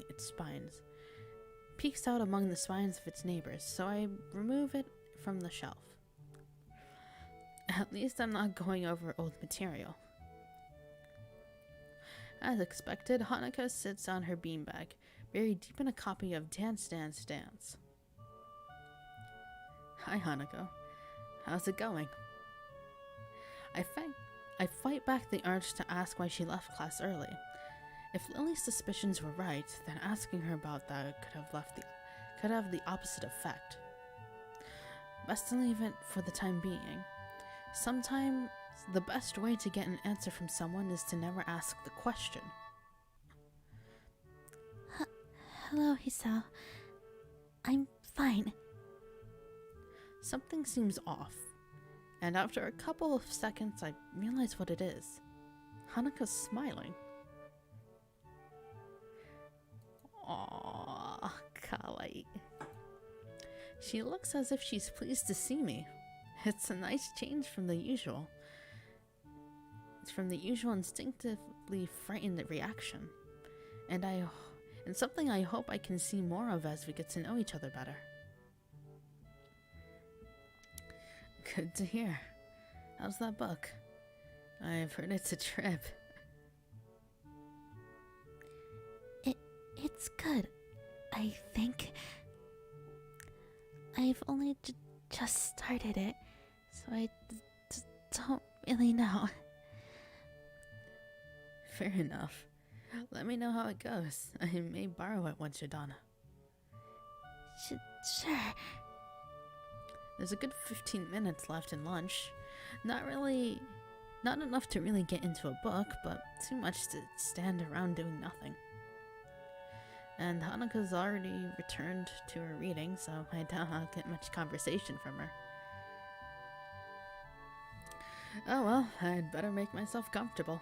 the spines of its neighbors, so I remove it from the shelf. At least I'm not going over old material. As expected, Hanako sits on her beanbag, buried deep in a copy of Dance Dance Dance. Hi, Hanako. How's it going? I fight back the urge to ask why she left class early. If Lily's suspicions were right, then asking her about that could have the opposite effect. Best to leave it for the time being. Sometimes the best way to get an answer from someone is to never ask the question. Hello, Hisao. I'm fine. Something seems off, and after a couple of seconds I realize what it is. Hanako's smiling. Aww, kawaii. She looks as if she's pleased to see me. It's a nice change from the usual. It's from the usual instinctively frightened reaction. And something I hope I can see more of as we get to know each other better. Good to hear. How's that book? I've heard it's a trip. It's good, I think. I've only just started it, so I don't really know. Fair enough. Let me know how it goes. I may borrow it once you're done. Sure. There's a good 15 minutes left in lunch. Not enough to really get into a book, but too much to stand around doing nothing. And Hanako's already returned to her reading, so I doubt I'll get much conversation from her. Oh well, I'd better make myself comfortable.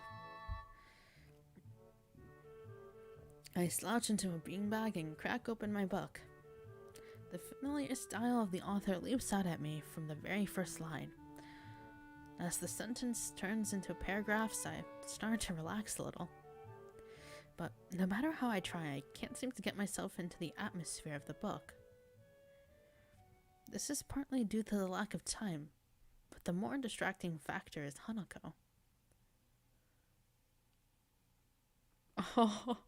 I slouch into a beanbag and crack open my book. The familiar style of the author leaps out at me from the very first line. As the sentence turns into paragraphs, I start to relax a little. But no matter how I try, I can't seem to get myself into the atmosphere of the book. This is partly due to the lack of time, but the more distracting factor is Hanako. Oh,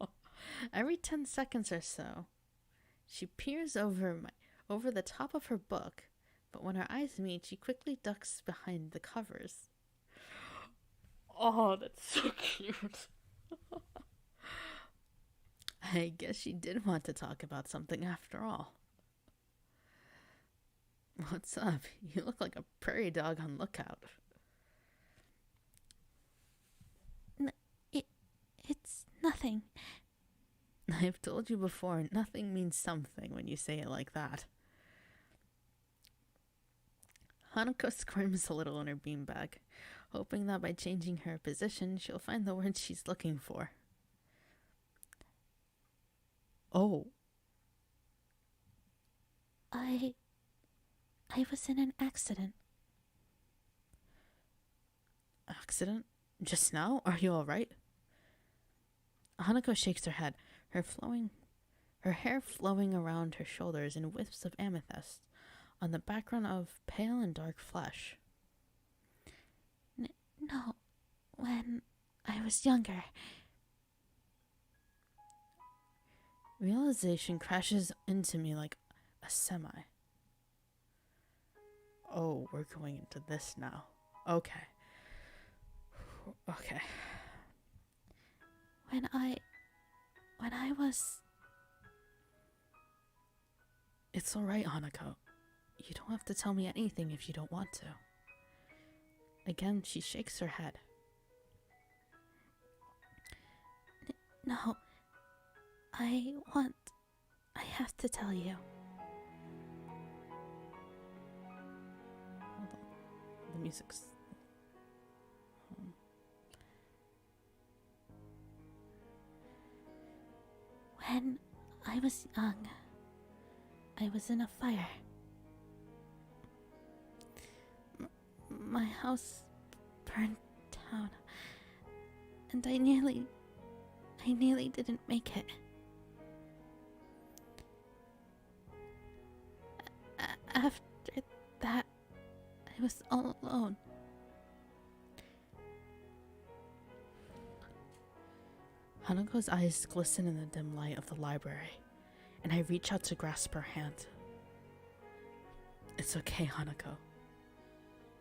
every 10 seconds or so, she peers over the top of her book, but when our eyes meet, she quickly ducks behind the covers. Oh, that's so cute. I guess she did want to talk about something after all. What's up? You look like a prairie dog on lookout. It's nothing. I've told you before, nothing means something when you say it like that. Hanako squirms a little in her beanbag, hoping that by changing her position, she'll find the words she's looking for. Oh. I was in an accident. Accident? Just now? Are you alright? Hanako shakes her head, her hair flowing around her shoulders in wisps of amethyst, on the background of pale and dark flesh. No, when I was younger. Realization crashes into me like a semi. Oh, we're going into this now. Okay. When I was... It's alright, Hanako. You don't have to tell me anything if you don't want to. Again, she shakes her head. No. I have to tell you. Hold on. The music's... When I was young, I was in a fire. My house burned down, and I nearly didn't make it. After that, I was all alone. Hanako's eyes glisten in the dim light of the library, and I reach out to grasp her hand. It's okay, Hanako.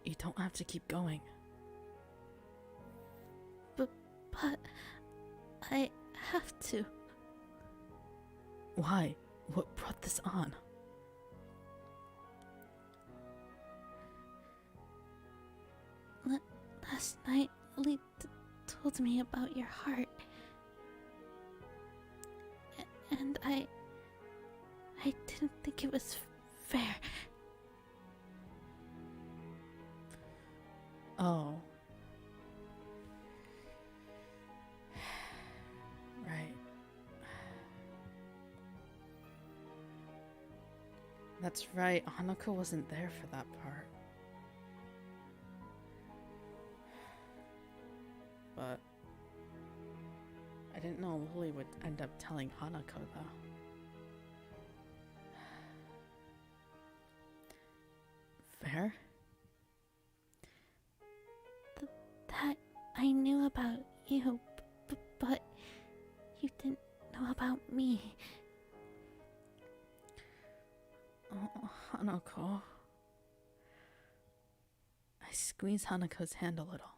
You don't have to keep going. But I have to. Why? What brought this on? Last night, Lee told me about your heart. And I didn't think it was fair. Oh. Right. That's right, Hanako wasn't there for that part. But I didn't know Lily would end up telling Hanako, though. Fair? That I knew about you, but you didn't know about me. Oh, Hanako. I squeeze Hanako's hand a little.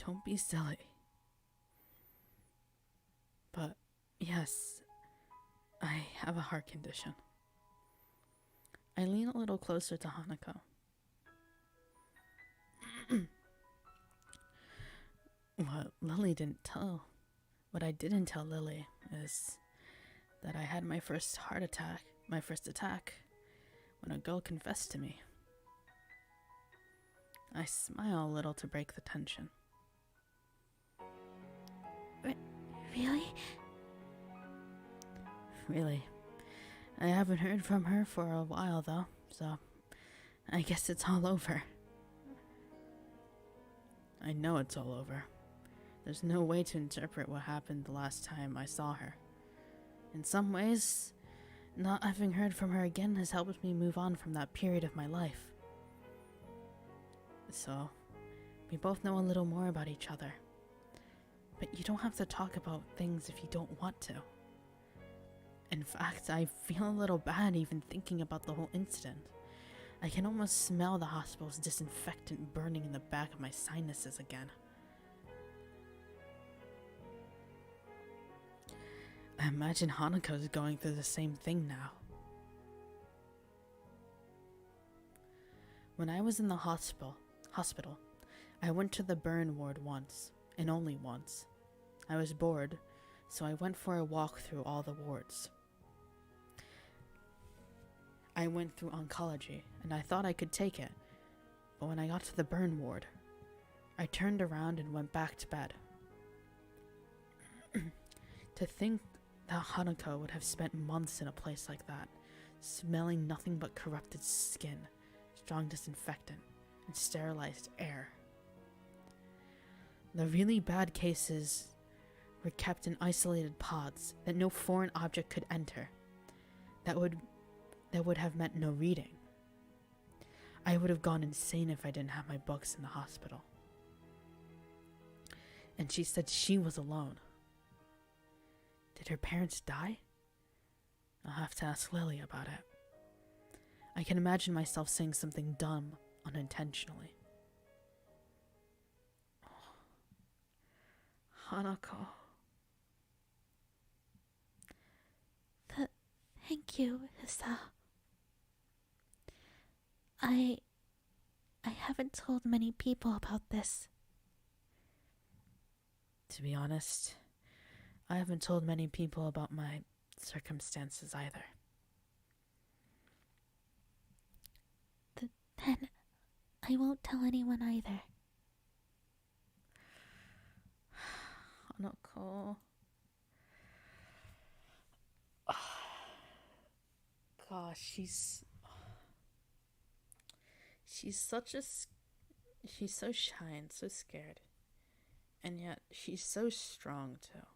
Don't be silly. But yes, I have a heart condition. I lean a little closer to Hanako. What I didn't tell Lily is that I had my first attack, when a girl confessed to me. I smile a little to break the tension. Really? Really. I haven't heard from her for a while though, so I guess it's all over. I know it's all over. There's no way to interpret what happened the last time I saw her. In some ways, not having heard from her again has helped me move on from that period of my life. So, we both know a little more about each other. But you don't have to talk about things if you don't want to. In fact, I feel a little bad even thinking about the whole incident. I can almost smell the hospital's disinfectant burning in the back of my sinuses again. I imagine Hanako is going through the same thing now. When I was in the hospital, I went to the burn ward once, and only once. I was bored, so I went for a walk through all the wards. I went through oncology, and I thought I could take it, but when I got to the burn ward, I turned around and went back to bed. To think that Hanako would have spent months in a place like that, smelling nothing but corrupted skin, strong disinfectant, and sterilized air. The really bad cases were kept in isolated pods that no foreign object could enter. That would have meant no reading. I would have gone insane if I didn't have my books in the hospital. And she said she was alone. Did her parents die? I'll have to ask Lily about it. I can imagine myself saying something dumb unintentionally. Hanako. Thank you, Hisa. I haven't told many people about this. To be honest, I haven't told many people about my circumstances either. Then I won't tell anyone either. Hanako. Gosh, she's so shy and so scared. And yet, she's so strong too.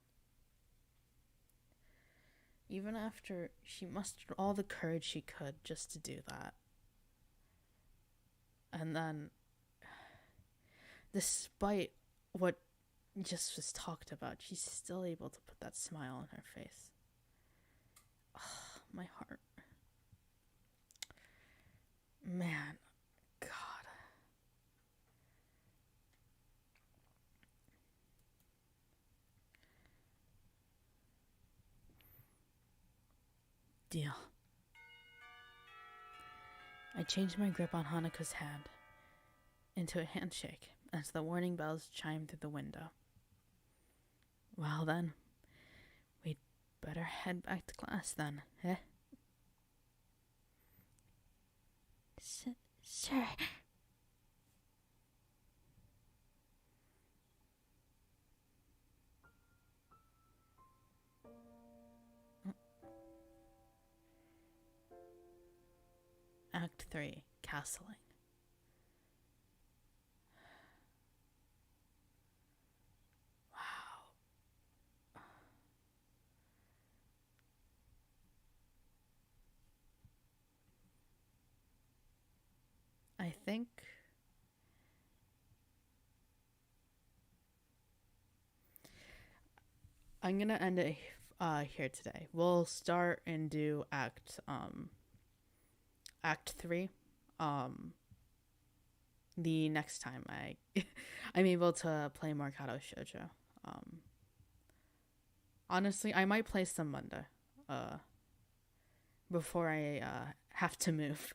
Even after she mustered all the courage she could just to do that. And then, despite what just was talked about, she's still able to put that smile on her face. Oh, my heart. Man, God. Deal. I changed my grip on Hanako's hand into a handshake as the warning bells chimed through the window. Well then, we'd better head back to class then, eh? Sure. Act 3, Castling. Wow. I think I'm gonna end it here today. We'll start and do Act 3 the next time I'm able to play more Shoujo. Honestly, I might play some Monday. Before I have to move.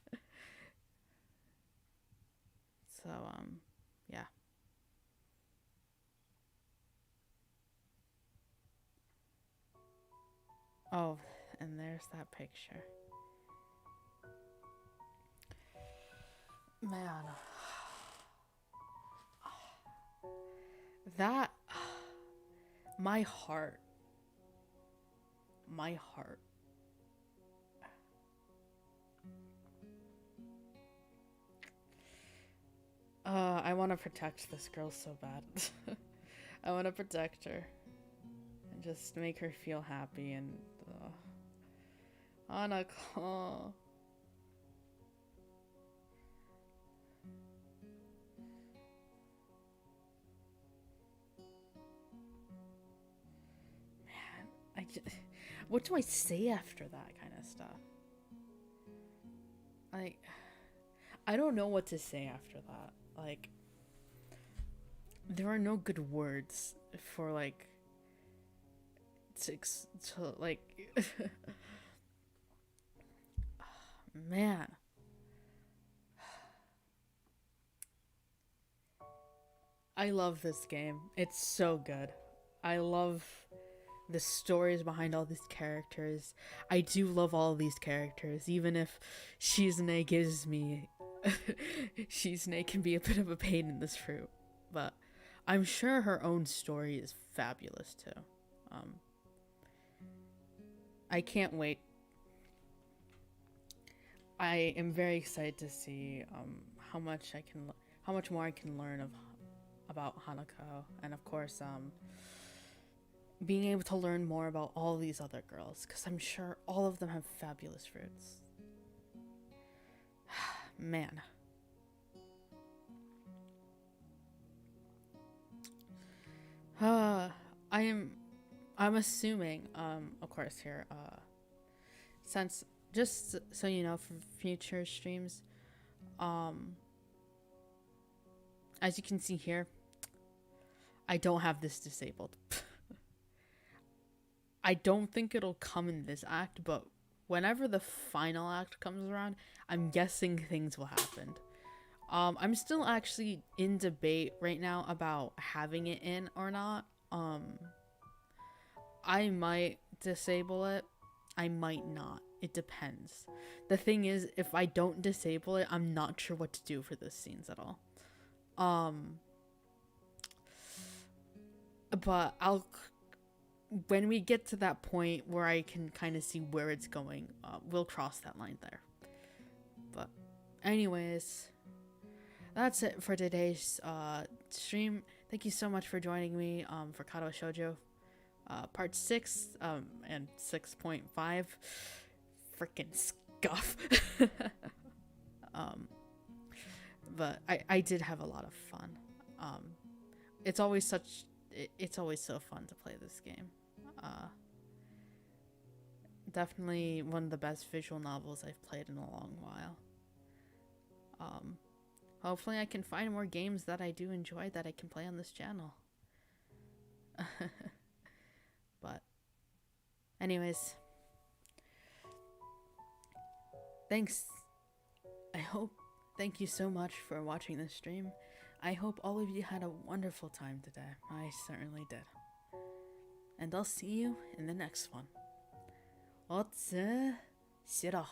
So yeah. Oh, and there's that picture. Man. That my heart. My heart. I want to protect this girl so bad. I want to protect her and just make her feel happy and Hanako. What do I say after that kind of stuff? Like, I don't know what to say after that. Like, there are no good words for like to like man. I love this game. It's so good. I love the stories behind all these characters. I do love all these characters, even if Shizune gives me Shizune can be a bit of a pain in this fruit, but I'm sure her own story is fabulous too. I can't wait. I am very excited to see how much more I can learn about Hanako, and of course being able to learn more about all these other girls, because I'm sure all of them have fabulous fruits. Man. I'm assuming, of course here, since, just so you know, for future streams, as you can see here, I don't have this disabled. I don't think it'll come in this act, but whenever the final act comes around, I'm guessing things will happen. I'm still actually in debate right now about having it in or not. I might disable it. I might not. It depends. The thing is, if I don't disable it, I'm not sure what to do for the scenes at all. But when we get to that point where I can kind of see where it's going, we'll cross that line there. But anyways, that's it for today's stream. Thank you so much for joining me for Katawa Shoujo part 6 and 6.5. Freaking scuff. But I did have a lot of fun. It's always so fun to play this game. Definitely one of the best visual novels I've played in a long while. Hopefully I can find more games that I do enjoy that I can play on this channel. But anyways, thanks. Thank you so much for watching this stream. I hope all of you had a wonderful time today. I certainly did. And I'll see you in the next one. おつしろ。